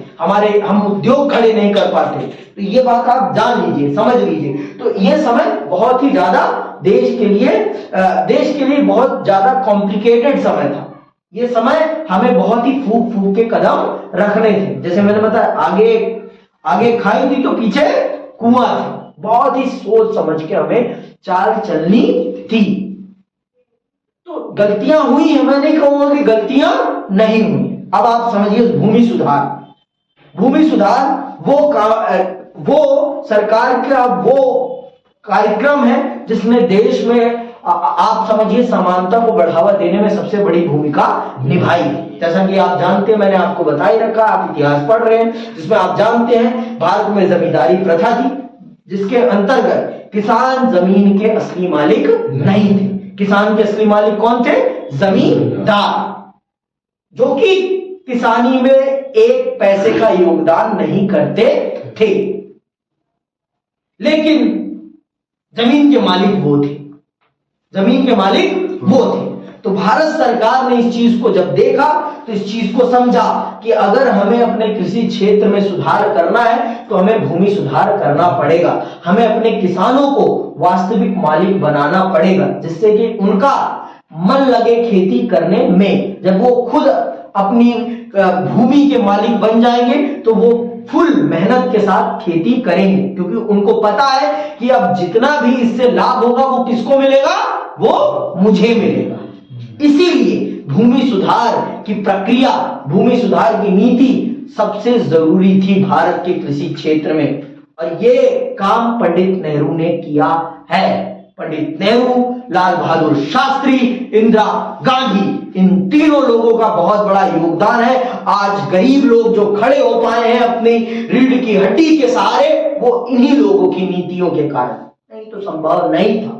हम उद्योग खड़े नहीं कर पाते। तो ये बात आप जान लीजिए, समझ लीजिए। तो ये समय बहुत ही ज्यादा देश के लिए बहुत ज्यादा कॉम्प्लिकेटेड समय था। ये समय हमें बहुत ही फूक फूक के कदम रखने थे। जैसे मैंने बताया, आगे खाई थी तो पीछे कुआं था। बहुत ही सोच समझ के हमें चाल चलनी थी। तो गलतियां हुई है, मैं नहीं कहूंगा कि गलतियां नहीं हुई। अब आप समझिए भूमि सुधार वो सरकार का वो कार्यक्रम है जिसमें देश में आप समझिए समानता को बढ़ावा देने में सबसे बड़ी भूमिका निभाई। जैसा कि आप जानते हैं, मैंने आपको बता ही रखा, आप इतिहास पढ़ रहे हैं, जिसमें आप जानते हैं भारत में जमींदारी प्रथा थी, जिसके अंतर्गत किसान जमीन के असली मालिक नहीं थे। किसान के असली मालिक कौन थे? जमींदार, जो कि किसानी में एक पैसे का योगदान नहीं करते थे, लेकिन जमीन के मालिक वो थे। तो भारत सरकार ने इस चीज को जब देखा तो इस चीज को समझा कि अगर हमें अपने कृषि क्षेत्र में सुधार करना है तो हमें भूमि सुधार करना पड़ेगा, हमें अपने किसानों को वास्तविक मालिक बनाना पड़ेगा, जिससे कि उनका मन लगे खेती करने में। जब वो खुद अपनी भूमि के मालिक बन जाएंगे तो वो फुल मेहनत के साथ खेती करेंगे, क्योंकि उनको पता है कि अब जितना भी इससे लाभ होगा वो किसको मिलेगा? वो मुझे मिलेगा। इसीलिए भूमि सुधार की प्रक्रिया, भूमि सुधार की नीति सबसे जरूरी थी भारत के कृषि क्षेत्र में, और ये काम पंडित नेहरू ने किया है। पंडित नेहरू, लाल बहादुर शास्त्री, इंदिरा गांधी, इन तीनों लोगों का बहुत बड़ा योगदान है। आज गरीब लोग जो खड़े हो पाए हैं अपनी रीढ़ की हड्डी के सहारे, वो इन्हीं लोगों की नीतियों के कारण, नहीं तो संभव नहीं था।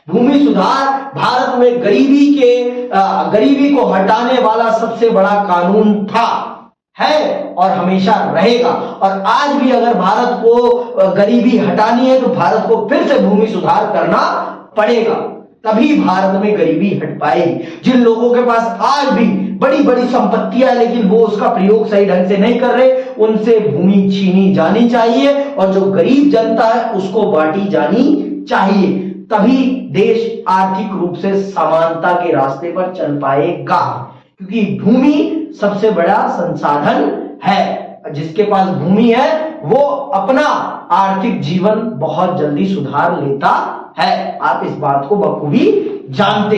भूमि सुधार भारत में गरीबी को हटाने वाला सबसे बड़ा कानून था, है और हमेशा रहेगा। और आज भी अगर भारत को गरीबी हटानी है तो भारत को फिर से भूमि सुधार करना पड़ेगा, तभी भारत में गरीबी हट पाएगी। जिन लोगों के पास आज भी बड़ी बड़ी संपत्तियां लेकिन वो उसका प्रयोग सही ढंग से नहीं कर रहे, उनसे भूमि छीनी जानी चाहिए और जो गरीब जनता है उसको बांटी जानी चाहिए, तभी देश आर्थिक रूप से समानता के रास्ते पर चल पाएगा। क्योंकि भूमि सबसे बड़ा संसाधन है, जिसके पास भूमि है वो अपना आर्थिक जीवन बहुत जल्दी सुधार लेता है। आप इस बात को बखूबी जानते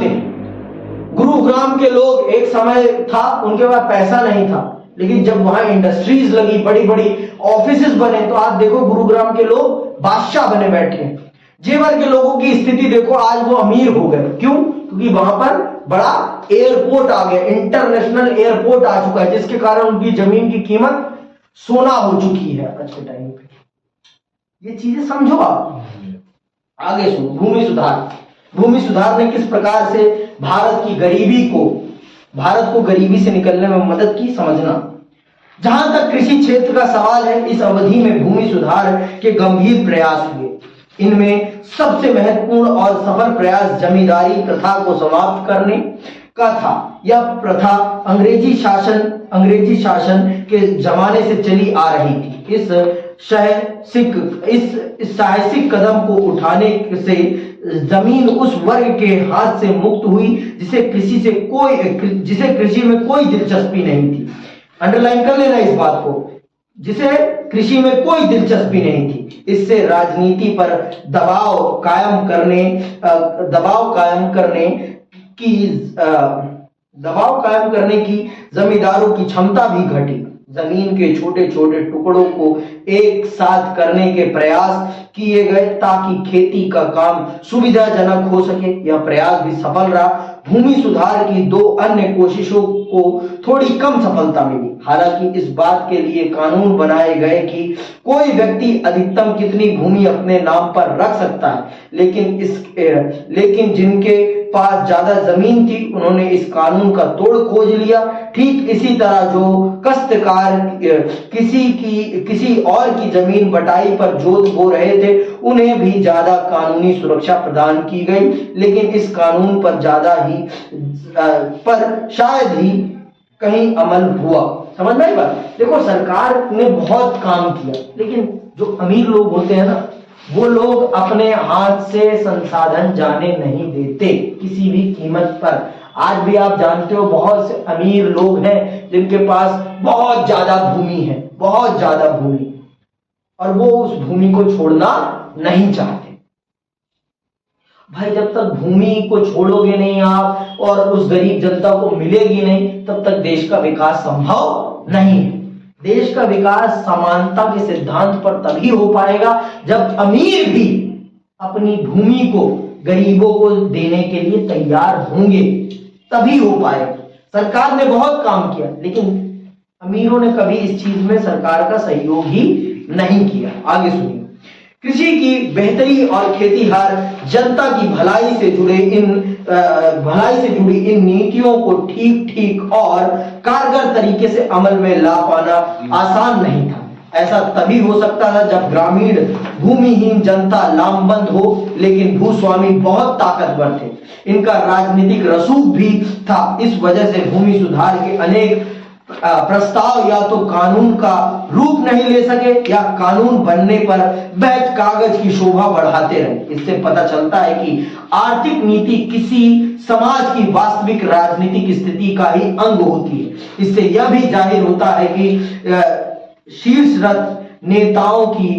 हैं। गुरुग्राम के लोग, एक समय था उनके पास पैसा नहीं था, लेकिन जब वहां इंडस्ट्रीज लगी, बड़ी बड़ी ऑफिसेस बने, तो आप देखो गुरुग्राम के लोग बादशाह बने बैठे हैं। जेवर के लोगों की स्थिति देखो, आज वो अमीर हो गए। क्यों? क्योंकि वहां पर बड़ा एयरपोर्ट आ गया, इंटरनेशनल एयरपोर्ट आ चुका है, जिसके कारण उनकी जमीन की कीमत सोना हो चुकी है आज के टाइम पे। ये चीजें समझो आप। आगे सुनो, भूमि सुधार ने किस प्रकार से भारत को गरीबी से निकलने में मदद की, समझना। जहां तक कृषि क्षेत्र का सवाल है, इस अवधि में भूमि सुधार के गंभीर प्रयास हुए। इनमें सबसे महत्वपूर्ण और सफल प्रयास जमींदारी प्रथा को समाप्त करने का था। यह प्रथा अंग्रेजी शासन के जमाने से चली आ रही थी। इस साहसिक कदम को उठाने से जमीन उस वर्ग के हाथ से मुक्त हुई जिसे कृषि में कोई दिलचस्पी नहीं थी। अंडरलाइन कर लेना इस बात को, जिसे कृषि में कोई दिलचस्पी नहीं थी। इससे राजनीति पर दबाव कायम करने की जमींदारों की क्षमता भी घटी। जमीन के छोटे छोटे टुकड़ों को एक साथ करने के प्रयास किए गए ताकि खेती का काम सुविधाजनक हो सके। यह प्रयास भी सफल रहा। भूमि सुधार की 2 अन्य कोशिशों को थोड़ी कम सफलता मिली। हालांकि इस बात के लिए कानून बनाए गए कि कोई व्यक्ति अधिकतम कितनी भूमि अपने नाम पर रख सकता है, लेकिन जिनके पास ज्यादा जमीन थी उन्होंने इस कानून का तोड़ खोज लिया। ठीक इसी तरह जो काश्तकार किसी और की जमीन बटाई पर जोत बो रहे थे उन्हें भी ज्यादा कानूनी सुरक्षा प्रदान की गई, लेकिन इस कानून पर पर शायद ही कहीं अमल हुआ। समझ में आई बात? देखो, सरकार ने बहुत काम किया, लेकिन जो अमीर लोग होते हैं ना, वो लोग अपने हाथ से संसाधन जाने नहीं देते किसी भी कीमत पर। आज भी आप जानते हो बहुत से अमीर लोग हैं जिनके पास बहुत ज्यादा भूमि है, बहुत ज्यादा भूमि, और वो उस भूमि को छोड़ना नहीं चाहते। भाई, जब तक भूमि को छोड़ोगे नहीं आप और उस गरीब जनता को मिलेगी नहीं, तब तक देश का विकास संभव नहीं है। देश का विकास समानता के सिद्धांत पर तभी हो पाएगा जब अमीर भी अपनी भूमि को गरीबों को देने के लिए तैयार होंगे, तभी हो पाएगा। सरकार ने बहुत काम किया, लेकिन अमीरों ने कभी इस चीज में सरकार का सहयोग ही नहीं किया। आगे सुनिए। कृषि की बेहतरी और खेतीहार जनता की भलाई से जुड़ी इन नीतियों को ठीक और कारगर तरीके से अमल में ला पाना आसान नहीं था। ऐसा तभी हो सकता था जब ग्रामीण भूमिहीन जनता लामबंद हो, लेकिन भूस्वामी बहुत ताकतवर थे। इनका राजनीतिक रसूख भी था। इस वजह से भूमि सुधार के अनेक प्रस्ताव या तो कानून का रूप नहीं ले सके या कानून बनने पर बैच कागज की शोभा बढ़ाते रहे। इससे पता चलता है कि आर्थिक नीति किसी समाज की वास्तविक राजनीतिक स्थिति का ही अंग होती है। इससे यह भी जाहिर होता है कि शीर्षरत नेताओं की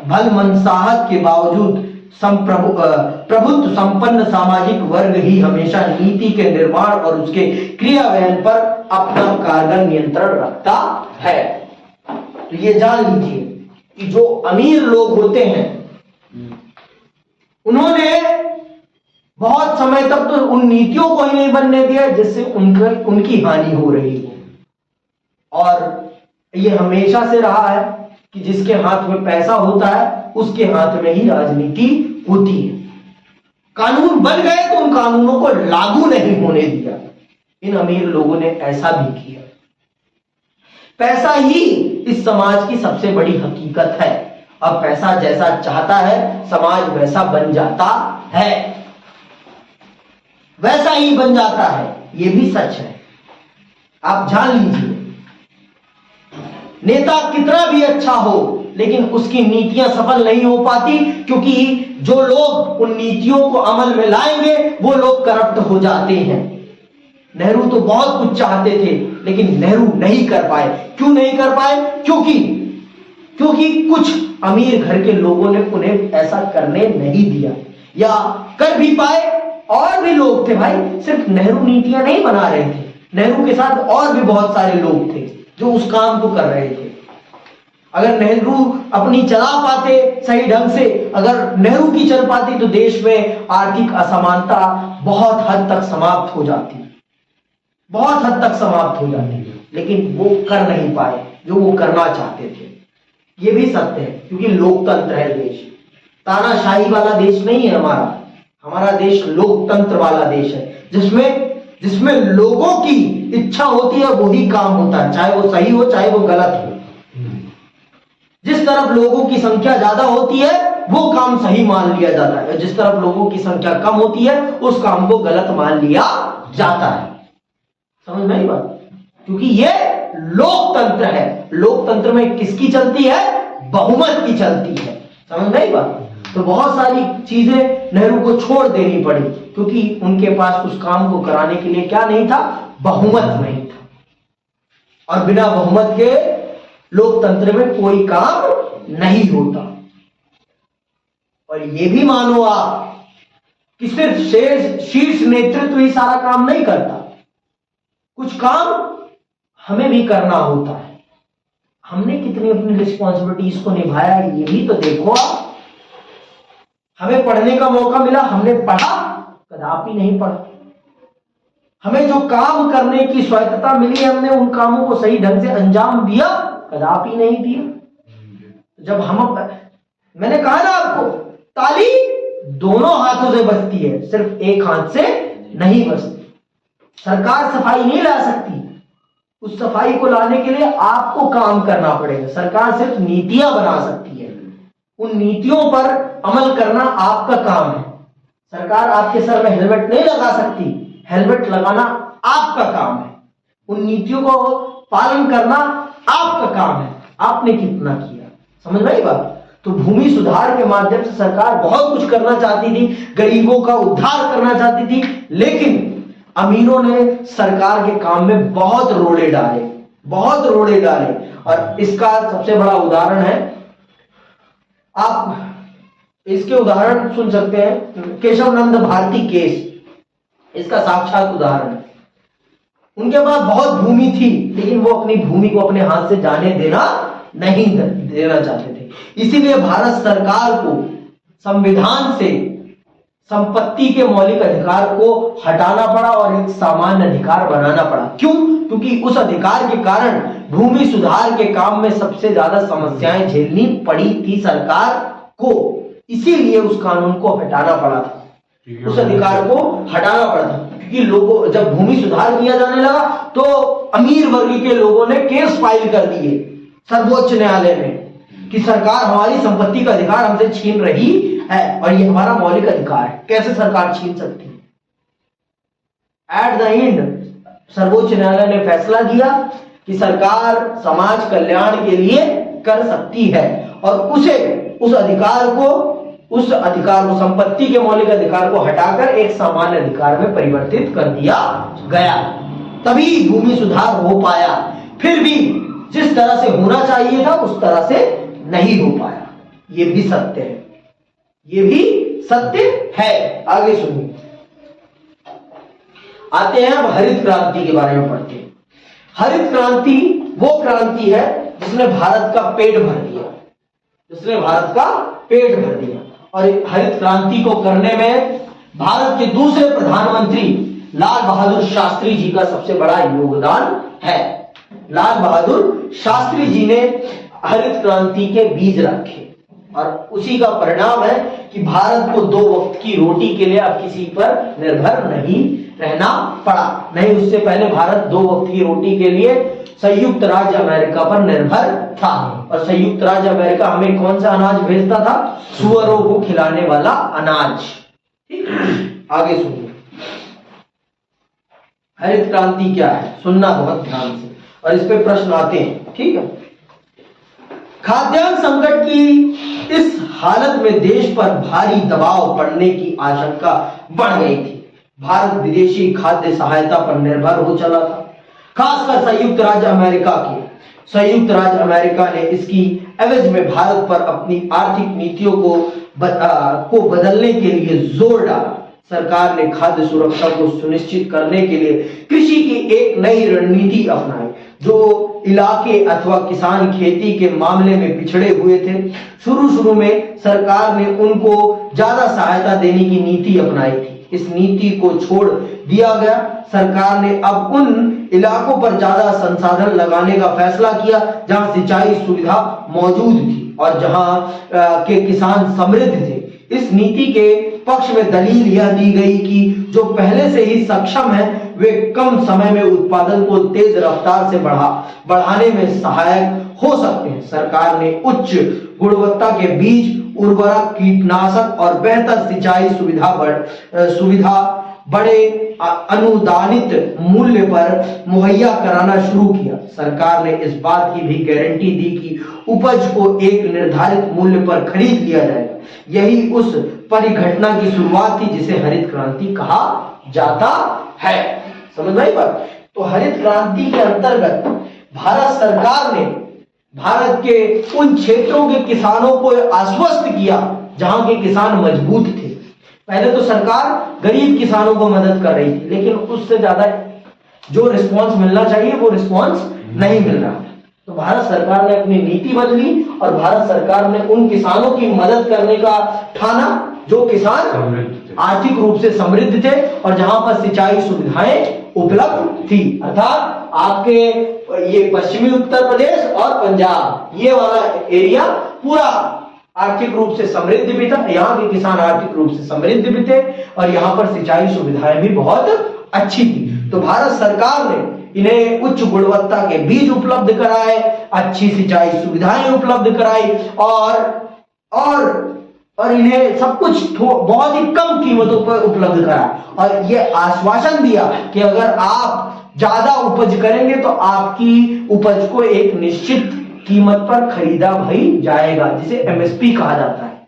भलमनसाहत के बावजूद प्रभुत्व संपन्न सामाजिक वर्ग ही हमेशा नीति के निर्माण और उसके क्रियान्वयन पर अपना कारगर नियंत्रण रखता है। तो ये जान लीजिए कि जो अमीर लोग होते हैं उन्होंने बहुत समय तक तो उन नीतियों को ही नहीं बनने दिया जिससे उनकी हानि हो रही हो। और ये हमेशा से रहा है कि जिसके हाथ में पैसा होता है उसके हाथ में ही राजनीति होती है। कानून बन गए तो उन कानूनों को लागू नहीं होने दिया। इन अमीर लोगों ने ऐसा भी किया। पैसा ही इस समाज की सबसे बड़ी हकीकत है। अब पैसा जैसा चाहता है समाज वैसा बन जाता है, वैसा ही बन जाता है। यह भी सच है, आप जान लीजिए। नेता कितना भी अच्छा हो लेकिन उसकी नीतियां सफल नहीं हो पाती, क्योंकि जो लोग उन नीतियों को अमल में लाएंगे वो लोग करप्ट हो जाते हैं। नेहरू तो बहुत कुछ चाहते थे लेकिन नेहरू नहीं कर पाए। क्यों नहीं कर पाए? क्योंकि कुछ अमीर घर के लोगों ने उन्हें ऐसा करने नहीं दिया, या कर भी पाए और भी लोग थे। भाई, सिर्फ नेहरू नीतियां नहीं बना रहे थे, नेहरू के साथ और भी बहुत सारे लोग थे जो उस काम को कर रहे थे। अगर नेहरू अपनी चला पाते सही ढंग से, अगर नेहरू की चल पाती तो देश में आर्थिक असमानता बहुत हद तक समाप्त हो जाती, बहुत हद तक समाप्त हो जाती। लेकिन वो कर नहीं पाए जो वो करना चाहते थे। ये भी सत्य है, क्योंकि लोकतंत्र है देश, तानाशाही वाला देश नहीं है हमारा देश लोकतंत्र वाला देश है, जिसमें लोगों की इच्छा होती है वही काम होता है, चाहे वो सही हो चाहे वो गलत हो। जिस तरफ लोगों की संख्या ज्यादा होती है वो काम सही मान लिया जाता है, जिस तरफ लोगों की संख्या कम होती है उस काम को गलत मान लिया जाता है। समझ में आई बात? क्योंकि ये लोकतंत्र है। लोकतंत्र में किसकी चलती है? बहुमत की चलती है। समझ में आई बात? तो बहुत सारी चीजें नेहरू को छोड़ देनी पड़ी, क्योंकि उनके पास उस काम को कराने के लिए क्या नहीं था? बहुमत नहीं था। और बिना बहुमत के लोकतंत्र में कोई काम नहीं होता। और ये भी मानो आप कि सिर्फ शीर्ष नेतृत्व ही सारा काम नहीं करता, कुछ काम हमें भी करना होता है। हमने कितनी अपनी रिस्पॉन्सिबिलिटीज को निभाया है, ये भी तो देखो आप। हमें पढ़ने का मौका मिला, हमने पढ़ा? कदापि नहीं पढ़ा। हमें जो काम करने की स्वायत्तता मिली, हमने उन कामों को सही ढंग से अंजाम दिया? कदापि नहीं दिया। जब मैंने कहा ना आपको, ताली दोनों हाथों से बजती है, सिर्फ एक हाथ से नहीं बजती। सरकार सफाई नहीं ला सकती, उस सफाई को लाने के लिए आपको काम करना पड़ेगा। सरकार सिर्फ नीतियां बना सकती है, उन नीतियों पर अमल करना आपका काम है। सरकार आपके सर में हेलमेट नहीं लगा सकती, हेलमेट लगाना आपका काम है। उन नीतियों को पालन करना आपका काम है। आपने कितना किया, समझ में आई बात? तो भूमि सुधार के माध्यम से सरकार बहुत कुछ करना चाहती थी, गरीबों का उद्धार करना चाहती थी, लेकिन अमीरों ने सरकार के काम में बहुत रोड़े डाले, बहुत रोड़े डाले। और इसका सबसे बड़ा उदाहरण है, आप इसके उदाहरण सुन सकते हैं, केशव नंद भारती केस इसका साक्षात उदाहरण है। उनके पास बहुत भूमि थी, लेकिन वो अपनी भूमि को अपने हाथ से जाने नहीं देना चाहते थे। इसीलिए भारत सरकार को संविधान से संपत्ति के मौलिक अधिकार को हटाना पड़ा और एक सामान्य अधिकार बनाना पड़ा। क्यों? क्योंकि उस अधिकार के कारण भूमि सुधार के काम में सबसे ज्यादा समस्याएं झेलनी पड़ी थी सरकार को, इसीलिए उस कानून को हटाना पड़ा था, उस अधिकार को हटाना पड़ा था। क्योंकि लोगों, जब भूमि सुधार किया जाने लगा तो अमीर वर्ग के लोगों ने केस फाइल कर दिए सर्वोच्च न्यायालय में कि सरकार हमारी संपत्ति का अधिकार हमसे छीन रही है और ये हमारा मौलिक अधिकार है, कैसे सरकार छीन सकती है। एट द एंड सर्वोच्च न्यायालय ने फैसला दिया कि सरकार समाज कल्याण के लिए कर सकती है और उस अधिकार को संपत्ति के मौलिक अधिकार को हटाकर एक सामान्य अधिकार में परिवर्तित कर दिया गया, तभी भूमि सुधार हो पाया। फिर भी जिस तरह से होना चाहिए था उस तरह से नहीं हो पाया, ये भी सत्य है, ये भी सत्य है। आगे सुनिए, आते हैं अब हरित क्रांति के बारे में पढ़ते हैं। हरित क्रांति वो क्रांति है जिसने भारत का पेट भर दिया, जिसने भारत का पेट भर दिया। और हरित क्रांति को करने में भारत के दूसरे प्रधानमंत्री लाल बहादुर शास्त्री जी का सबसे बड़ा योगदान है। लाल बहादुर शास्त्री जी ने हरित क्रांति के बीज रखे और उसी का परिणाम है कि भारत को 2 वक्त की रोटी के लिए अब किसी पर निर्भर नहीं रहना पड़ा। नहीं, उससे पहले भारत 2 वक्त की रोटी के लिए संयुक्त राज्य अमेरिका पर निर्भर था और संयुक्त राज्य अमेरिका हमें कौन सा अनाज भेजता था? सुअरों को खिलाने वाला अनाज। ठीक, आगे सुनिए, हरित क्रांति क्या है, सुनना बहुत ध्यान से और इस पे प्रश्न आते हैं। ठीक है, खाद्यान्न संकट की इस हालत में देश पर भारी दबाव पड़ने की आशंका बढ़ गई थी। भारत विदेशी खाद्य सहायता पर निर्भर हो चला था, खासकर संयुक्त राज्य अमेरिका की। संयुक्त राज्य अमेरिका ने इसकी एवज में भारत पर अपनी आर्थिक नीतियों को बदलने के लिए जोर डाला। सरकार ने खाद्य सुरक्षा को सुनिश्चित करने के लिए कृषि की एक नई रणनीति अपनाई। जो इलाके अथवा किसान खेती के मामले में पिछड़े हुए थे, शुरू में सरकार ने उनको ज्यादा सहायता देने की नीति अपनाई थी। इस नीति को छोड़ दिया गया। सरकार ने अब उन इलाकों पर ज्यादा संसाधन लगाने का फैसला किया जहां सिंचाई सुविधा मौजूद थी और जहां के किसान समृद्ध थे। इस नीति के पक्ष में दलील यह दी गई कि जो पहले से ही सक्षम है वे कम समय में उत्पादन को तेज रफ्तार से बढ़ाने में सहायक हो सकते हैं। सरकार ने उच्च गुणवत्ता के बीज, उर्वरक, कीटनाशक और बेहतर सिंचाई सुविधा बड़े अनुदानित मूल्य पर मुहैया कराना शुरू किया। सरकार ने इस बात की भी गारंटी दी कि उपज को एक निर्धारित मूल्य पर खरीद लिया जाएगा। यही उस परिघटना की शुरुआत थी जिसे हरित क्रांति कहा जाता है। समझ में आई बात? तो हरित क्रांति के अंतर्गत भारत सरकार ने भारत के उन क्षेत्रों के किसानों को आश्वस्त किया जहां के किसान मजबूत थे। पहले तो सरकार गरीब किसानों को मदद कर रही थी, लेकिन उससे ज्यादा जो रिस्पांस मिलना चाहिए वो रिस्पांस नहीं मिल रहा था। तो भारत सरकार ने अपनी नीति बदली और भारत सरकार ने उन किसानों की मदद करने का ठाना जो किसान समृद्ध थे। आर्थिक रूप से समृद्ध थे और जहां पर सिंचाई सुविधाएं उपलब्ध थी। अर्थात आपके ये पश्चिमी उत्तर प्रदेश और पंजाब ये वाला एरिया पूरा आर्थिक रूप से समृद्ध भी था। यहाँ के किसान आर्थिक रूप से समृद्ध भी थे और यहाँ पर सिंचाई सुविधाएं भी बहुत अच्छी थी। तो भारत सरकार ने इन्हें उच्च गुणवत्ता के बीज उपलब्ध कराए, अच्छी सिंचाई सुविधाएं उपलब्ध कराई और इन्हें सब कुछ बहुत ही कम कीमतों पर उपलब्ध कराया और यह आश्वासन दिया कि अगर आप ज्यादा उपज करेंगे तो आपकी उपज को एक निश्चित कीमत पर खरीदा भी जाएगा, जिसे एमएसपी कहा जाता है,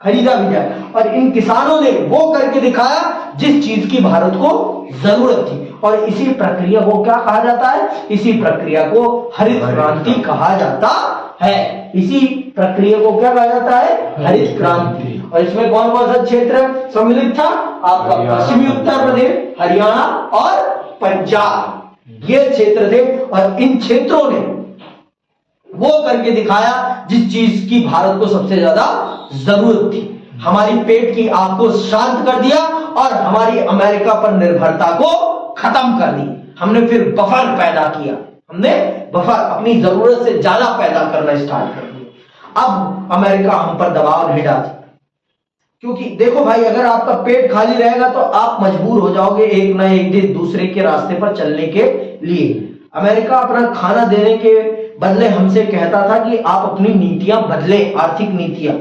खरीदा भी जाए। और इन किसानों ने वो करके दिखाया जिस चीज की भारत को जरूरत थी और इसी प्रक्रिया को क्या कहा जाता है? इसी प्रक्रिया को हरित क्रांति कहा जाता है। इसी प्रक्रिया को क्या कहा जाता है? हरित क्रांति। और इसमें कौन कौन सा क्षेत्र सम्मिलित था? आपका पश्चिमी उत्तर प्रदेश, हरियाणा और पंजाब, ये क्षेत्र थे। और इन क्षेत्रों ने वो करके दिखाया जिस चीज की भारत को सबसे ज्यादा जरूरत थी। हमारी पेट की आग को शांत कर दिया और हमारी अमेरिका पर निर्भरता को खत्म कर दी। हमने फिर बफर पैदा किया, हमने बफर अपनी जरूरत से ज्यादा पैदा करना स्टार्ट कर दिया। अब अमेरिका हम पर दबाव नहीं डाल सकता, क्योंकि देखो भाई, अगर आपका पेट खाली रहेगा तो आप मजबूर हो जाओगे एक ना एक दिन दूसरे के रास्ते पर चलने के लिए। अमेरिका अपना खाना देने के बदले हमसे कहता था कि आप अपनी नीतियां बदलें, आर्थिक नीतियां,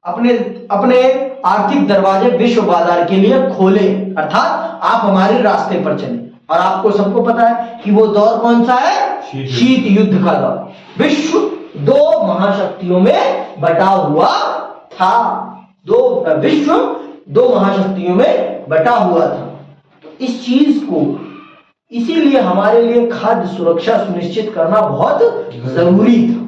अपने आर्थिक दरवाजे विश्व बाजार के लिए खोलें, अर्थात आप हमारे रास्ते पर चलें। और आपको सबको पता है कि वो दौर कौन सा है? शीत युद्ध का दौर। विश्व दो महाशक्तियों में बटा हुआ था, विश्व दो महाशक्तियों में बटा हुआ था। तो इस चीज को, इसीलिए हमारे लिए खाद्य सुरक्षा सुनिश्चित करना बहुत जरूरी था,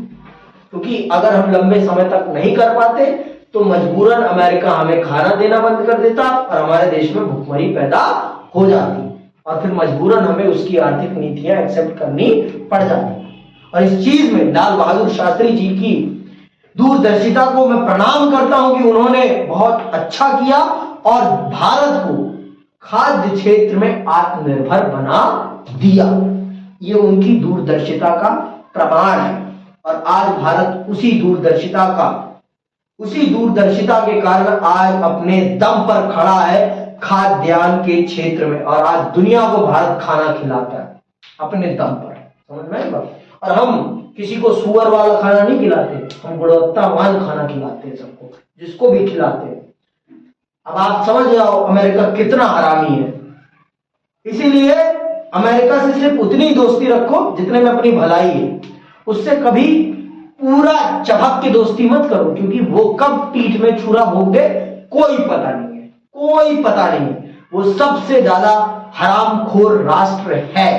क्योंकि अगर हम लंबे समय तक नहीं कर पाते तो मजबूरन अमेरिका हमें खाना देना बंद कर देता और हमारे देश में भुखमरी पैदा हो जाती और फिर मजबूरन हमें उसकी आर्थिक नीतियां एक्सेप्ट करनी पड़ जाती। और इस चीज में लाल बहादुर शास्त्री जी की दूरदर्शिता को मैं प्रणाम करता हूं कि उन्होंने बहुत अच्छा किया और भारत को खाद्य क्षेत्र में आत्मनिर्भर बना दिया। ये उनकी दूरदर्शिता का प्रमाण है और आज भारत उसी दूरदर्शिता के कारण आज अपने दम पर खड़ा है खाद्यान्न के क्षेत्र में और आज दुनिया को भारत खाना खिलाता है अपने दम पर। समझ में आई बात? और हम किसी को सुअर वाला खाना नहीं खिलाते, हम गुणवत्तावान खाना खिलाते हैं सबको, जिसको भी खिलाते हैं। अब आप समझ जाओ अमेरिका कितना हरामी है। इसीलिए अमेरिका से सिर्फ उतनी दोस्ती रखो जितने में अपनी भलाई है, उससे कभी पूरा चबक के दोस्ती मत करो, क्योंकि वो कब पीठ में छुरा भोग दे कोई पता नहीं है, कोई पता नहीं है। वो सबसे ज्यादा हरामखोर राष्ट्र है।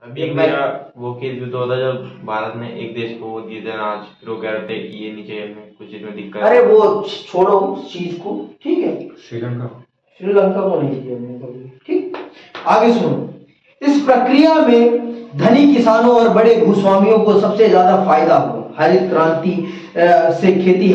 अभी मेरा वो केस भी तो होता जब भारत ने एक देश को वो दिए थे अनाज, फिर वो कह रहे थे कि ये नीचे कुछ इसमें दिक्कत। अरे वो छोड़ो उस चीज को, ठीक है। श्रीलंका को नहीं दिया मैंने कभी, ठीक। आगे सुनो, इस प्रक्रिया में धनी किसानों और बड़े भूस्वामियों को सबसे ज्यादा फायदा हुआ। हरित क्रांति से खेती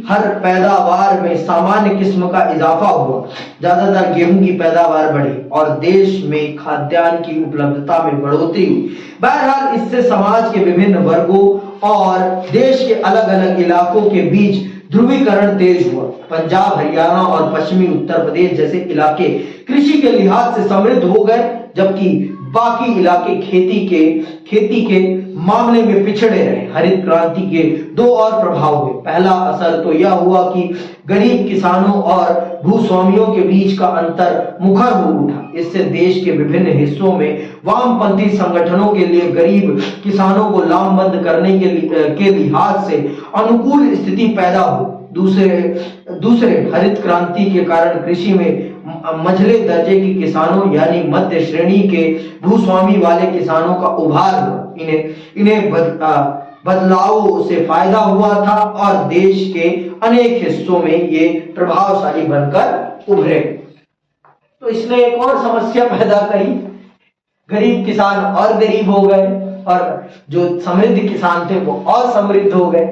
हर पैदावार में सामान्य किस्म का इजाफा हुआ, ज्यादातर गेहूं की पैदावार बढ़ी और देश में खाद्यान्न की उपलब्धता में बढ़ोतरी हुई। बहरहाल इससे समाज के विभिन्न वर्गों और देश के अलग अलग इलाकों के बीच ध्रुवीकरण तेज हुआ। पंजाब, हरियाणा और पश्चिमी उत्तर प्रदेश जैसे इलाके कृषि के लिहाज से समृद्ध हो गए, जबकि बाकी इलाके खेती के मामले में पिछड़े रहे। हरित क्रांति के दो और प्रभाव हुए। पहला असर तो यह हुआ कि गरीब किसानों और भूस्वामियों के बीच का अंतर मुखर हो उठा। इससे देश के विभिन्न हिस्सों में वामपंथी संगठनों के लिए गरीब किसानों को लामबंद करने के लिहाज से अनुकूल स्थिति पैदा हुई। दूसरे हरित क्रांति के कारण कृषि में मझले दर्जे के किसानों यानी मध्य श्रेणी के भूस्वामी वाले किसानों का उभार हुआ। इन्हें बदलावों से फायदा हुआ था और देश के अनेक हिस्सों में ये प्रभावशाली बनकर उभरे। तो इसने एक और समस्या पैदा करी, गरीब किसान और गरीब हो गए, और जो समृद्ध किसान थे वो और समृद्ध हो गए।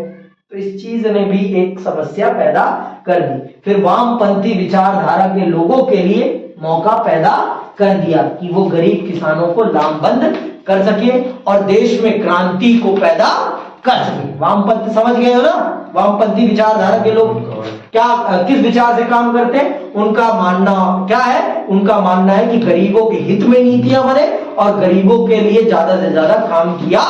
तो इस चीज ने भी एक समस्या पैदा कर दी। फिर वामपंथी विचारधारा के लोगों के लिए मौका पैदा कर दिया कि वो गरीब किसानों को लामबंद कर सके और देश में क्रांति को पैदा कर सके। वामपंथी समझ गए हो ना, वामपंथी विचारधारा के लोग क्या किस विचार से काम करते हैं? उनका मानना क्या है? उनका मानना है कि गरीबों के हित में नीतियां बने और गरीबों के लिए ज्यादा से ज्यादा काम किया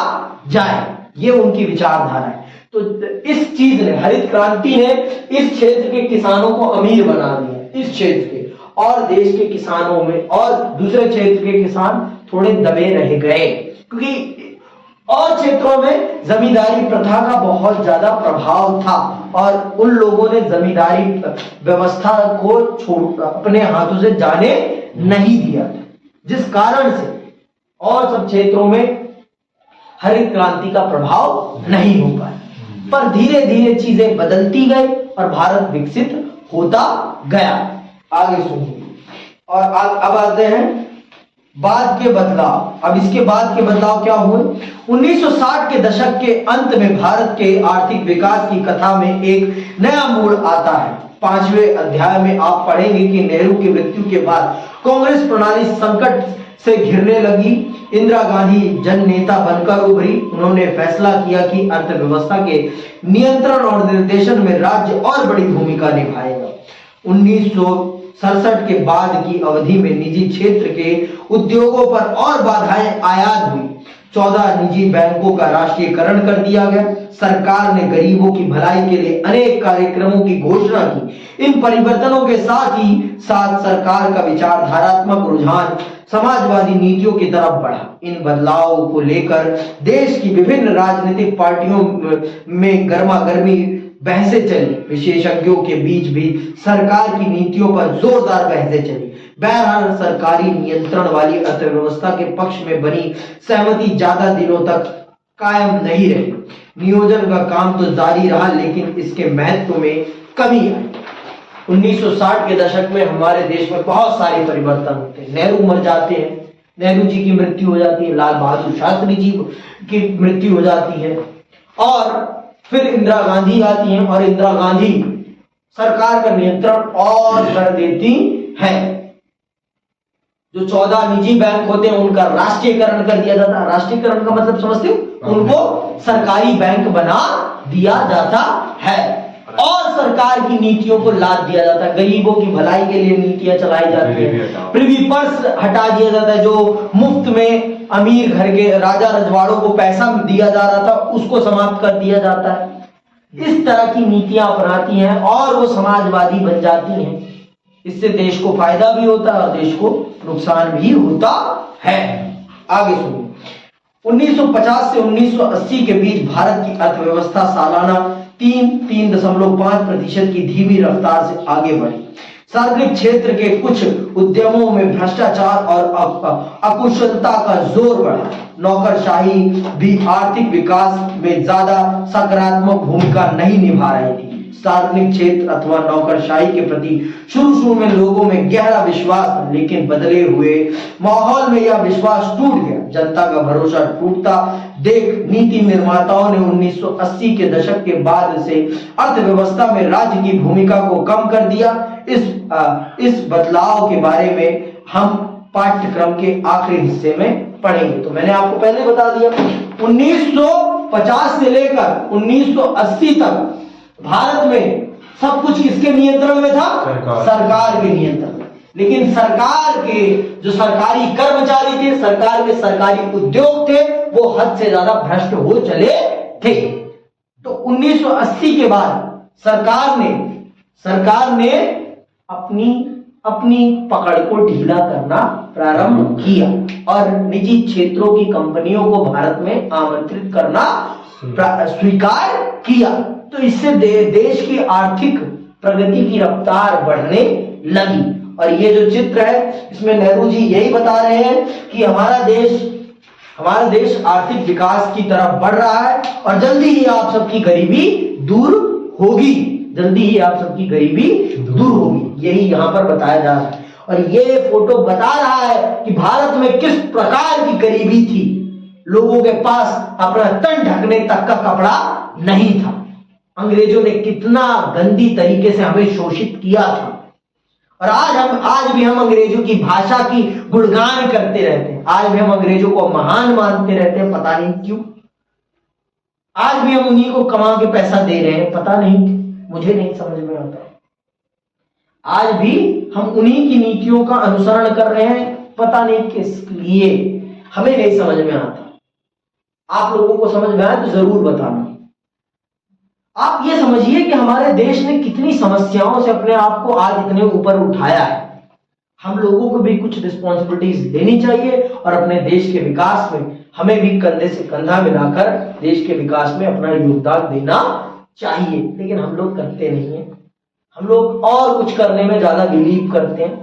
जाए, ये उनकी विचारधारा है। तो इस चीज ने, हरित क्रांति ने इस क्षेत्र के किसानों को अमीर बना दिया, इस क्षेत्र के, और देश के किसानों में और दूसरे क्षेत्र के किसान थोड़े दबे रह गए, क्योंकि और क्षेत्रों में जमींदारी प्रथा का बहुत ज्यादा प्रभाव था और उन लोगों ने जमींदारी व्यवस्था को अपने हाथों से जाने नहीं दिया, जिस कारण से और सब क्षेत्रों में हरित क्रांति का प्रभाव नहीं हो पाया। पर धीरे धीरे चीजें बदलती गई और भारत विकसित होता गया। आगे सुनिए। और अब आते हैं बाद के बदलाव। अब इसके बाद के बदलाव क्या हुए? 1960 के दशक के अंत में भारत के आर्थिक विकास की कथा में एक नया मोड़ आता है। 5वें अध्याय में आप पढ़ेंगे कि नेहरू की मृत्यु के बाद कांग्रेस प्रणाली संकट से घिरने लगी। इंदिरा गांधी जन नेता बनकर उभरी। उन्होंने फैसला किया कि अर्थव्यवस्था के नियंत्रण और निर्देशन में राज्य और बड़ी भूमिका निभाएगा। 1967 के बाद की अवधि में निजी क्षेत्र के उद्योगों पर और बाधाएं आयाद हुई। 14 निजी बैंकों का राष्ट्रीयकरण कर दिया गया। सरकार ने गरीबों की भलाई के लिए अनेक कार्यक्रमों की घोषणा की। इन परिवर्तनों के साथ ही साथ सरकार का विचारधारात्मक रुझान समाजवादी नीतियों की तरफ बढ़ा। इन बदलावों को लेकर देश की विभिन्न राजनीतिक पार्टियों में गर्मागर्मी बहसें चली। विशेषज्ञों के बीच भी सरकार की नीतियों पर जोरदार बहसें चली। बहरहाल सरकारी नियंत्रण वाली अर्थव्यवस्था के पक्ष में बनी सहमति ज्यादा दिनों तक कायम नहीं रही। नियोजन का काम तो जारी रहा, लेकिन इसके महत्व में कमी आई। 1960 के दशक में हमारे देश में बहुत सारे परिवर्तन होते हैं। नेहरू मर जाते हैं, नेहरू जी की मृत्यु हो जाती है, लाल बहादुर शास्त्री जी की मृत्यु हो जाती है, और फिर इंदिरा गांधी आती हैं और इंदिरा गांधी सरकार का नियंत्रण और कर देती है। जो 14 निजी बैंक होते हैं उनका राष्ट्रीयकरण कर दिया जाता है। राष्ट्रीयकरण का मतलब समझते हो? उनको सरकारी बैंक बना दिया जाता है और सरकार की नीतियों को लाद दिया जाता है। गरीबों की भलाई के लिए नीतियां चलाई जाती है। प्रिवी पर्स हटा दिया जाता है, जो मुफ्त में अमीर घर के राजा रजवाड़ों को पैसा दिया जा रहा था उसको समाप्त कर दिया जाता है। इस तरह की नीतियां अपनाती हैं और वो समाजवादी बन जाती हैं। इससे देश को फायदा भी होता है और देश को नुकसान भी होता है। आगे सुनिए। 1950 से 1980 के बीच भारत की अर्थव्यवस्था सालाना 3.5% की धीमी रफ्तार से आगे बढ़ी। सार्वजनिक क्षेत्र के कुछ उद्यमों में भ्रष्टाचार और अकुशलता का जोर बढ़ा। नौकरशाही भी आर्थिक विकास में ज्यादा सकारात्मक भूमिका नहीं निभा रही थी। सार्वजनिक क्षेत्र अथवा नौकरशाही के प्रति शुरू में लोगों में गहरा विश्वास था, लेकिन बदले हुए माहौल में यह विश्वास टूट गया। जनता का भरोसा टूटता देख नीति निर्माताओं ने 1980 के दशक के बाद से अर्थव्यवस्था में राज्य की भूमिका को कम कर दिया। इस बदलाव के बारे में हम पाठ्यक्रम के आखिरी हिस्से में पढ़ेंगे। तो मैंने आपको पहले बता दिया 1950 से लेकर 1980 तक भारत में सब कुछ किसके नियंत्रण में था? सरकार के नियंत्रण में। लेकिन सरकार के जो सरकारी कर्मचारी थे, सरकार के सरकारी उद्योग थे, वो हद से ज्यादा भ्रष्ट हो चले थे। तो 1980 के बाद सरकार ने अपनी पकड़ को ढीला करना प्रारंभ किया और निजी क्षेत्रों की कंपनियों को भारत में आमंत्रित करना स्वीकार किया। तो इससे देश की आर्थिक प्रगति की रफ्तार बढ़ने लगी। और ये जो चित्र है इसमें नेहरू जी यही बता रहे हैं कि हमारा देश आर्थिक विकास की तरफ बढ़ रहा है और जल्दी ही आप सबकी गरीबी दूर होगी। यही यहाँ पर बताया जा रहा है। और ये फोटो बता रहा है कि भारत में किस प्रकार की गरीबी थी। लोगों के पास अपना तन ढकने तक का कपड़ा नहीं था। अंग्रेजों ने कितना गंदी तरीके से हमें शोषित किया था, और आज भी हम अंग्रेजों की भाषा की गुणगान करते रहते हैं, आज भी हम अंग्रेजों को महान मानते रहते हैं, पता नहीं क्यों। आज भी हम उन्हीं को कमा के पैसा दे रहे हैं, पता नहीं, मुझे नहीं समझ में आता। आज भी हम उन्हीं की नीतियों का अनुसरण कर रहे हैं, पता नहीं किस लिए, हमें नहीं समझ में आता। आप लोगों को समझ में आए तो जरूर बताना। आप ये समझिए कि हमारे देश ने कितनी समस्याओं से अपने आप को आज इतने ऊपर उठाया है। हम लोगों को भी कुछ रिस्पॉन्सिबिलिटीज लेनी चाहिए और अपने देश के विकास में हमें भी कंधे से कंधा मिलाकर देश के विकास में अपना योगदान देना चाहिए, लेकिन हम लोग करते नहीं है। हम लोग और कुछ करने में ज्यादा बिलीव करते हैं।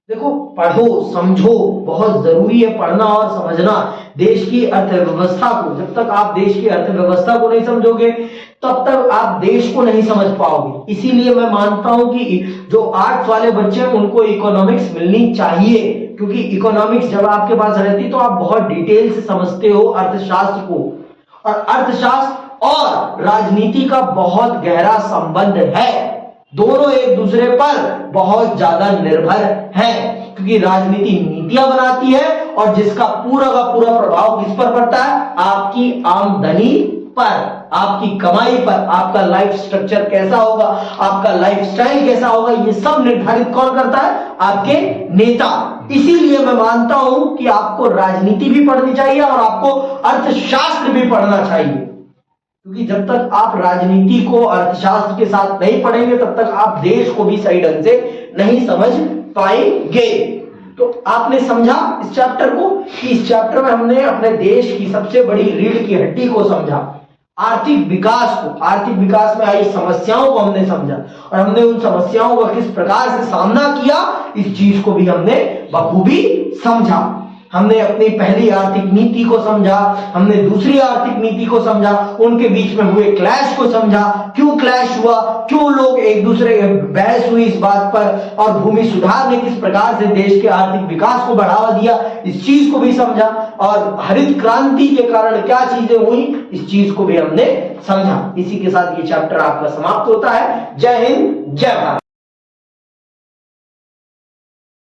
देखो, पढ़ो समझो, बहुत जरूरी है पढ़ना और समझना देश की अर्थव्यवस्था को। जब तक आप देश की अर्थव्यवस्था को नहीं समझोगे तब तक आप देश को नहीं समझ पाओगे। इसीलिए मैं मानता हूं कि जो आर्ट्स वाले बच्चे हैं उनको इकोनॉमिक्स मिलनी चाहिए, क्योंकि इकोनॉमिक्स जब आपके पास रहती तो आप बहुत डिटेल से समझते हो अर्थशास्त्र को, और अर्थशास्त्र और राजनीति का बहुत गहरा संबंध है। दोनों एक दूसरे पर बहुत ज्यादा निर्भर हैं, क्योंकि राजनीति नीतियां बनाती है और जिसका पूरा का पूरा प्रभाव किस पर पड़ता है? आपकी आमदनी पर, आपकी कमाई पर। आपका लाइफ स्ट्रक्चर कैसा होगा, आपका लाइफस्टाइल कैसा होगा, ये सब निर्धारित कौन करता है? आपके नेता। इसीलिए मैं मानता हूं कि आपको राजनीति भी पढ़नी चाहिए और आपको अर्थशास्त्र भी पढ़ना चाहिए, क्योंकि जब तक आप राजनीति को अर्थशास्त्र के साथ नहीं पढ़ेंगे तब तक आप देश को भी सही ढंग से नहीं समझ पाएंगे। तो आपने समझा इस चैप्टर को, कि इस चैप्टर में हमने अपने देश की सबसे बड़ी रीढ़ की हड्डी को समझा, आर्थिक विकास को, आर्थिक विकास में आई समस्याओं को हमने समझा, और हमने उन समस्याओं का किस प्रकार से सामना किया, इस चीज को भी हमने बखूबी समझा। हमने अपनी पहली आर्थिक नीति को समझा, हमने दूसरी आर्थिक नीति को समझा, उनके बीच में हुए क्लैश को समझा, क्यों क्लैश हुआ, क्यों लोग एक दूसरे बहस हुई इस बात पर, और भूमि सुधार ने किस प्रकार से देश के आर्थिक विकास को बढ़ावा दिया, इस चीज को भी समझा, और हरित क्रांति के कारण क्या चीजें हुई, इस चीज को भी हमने समझा। इसी के साथ ये चैप्टर आपका समाप्त होता है। जय हिंद, जय भारत।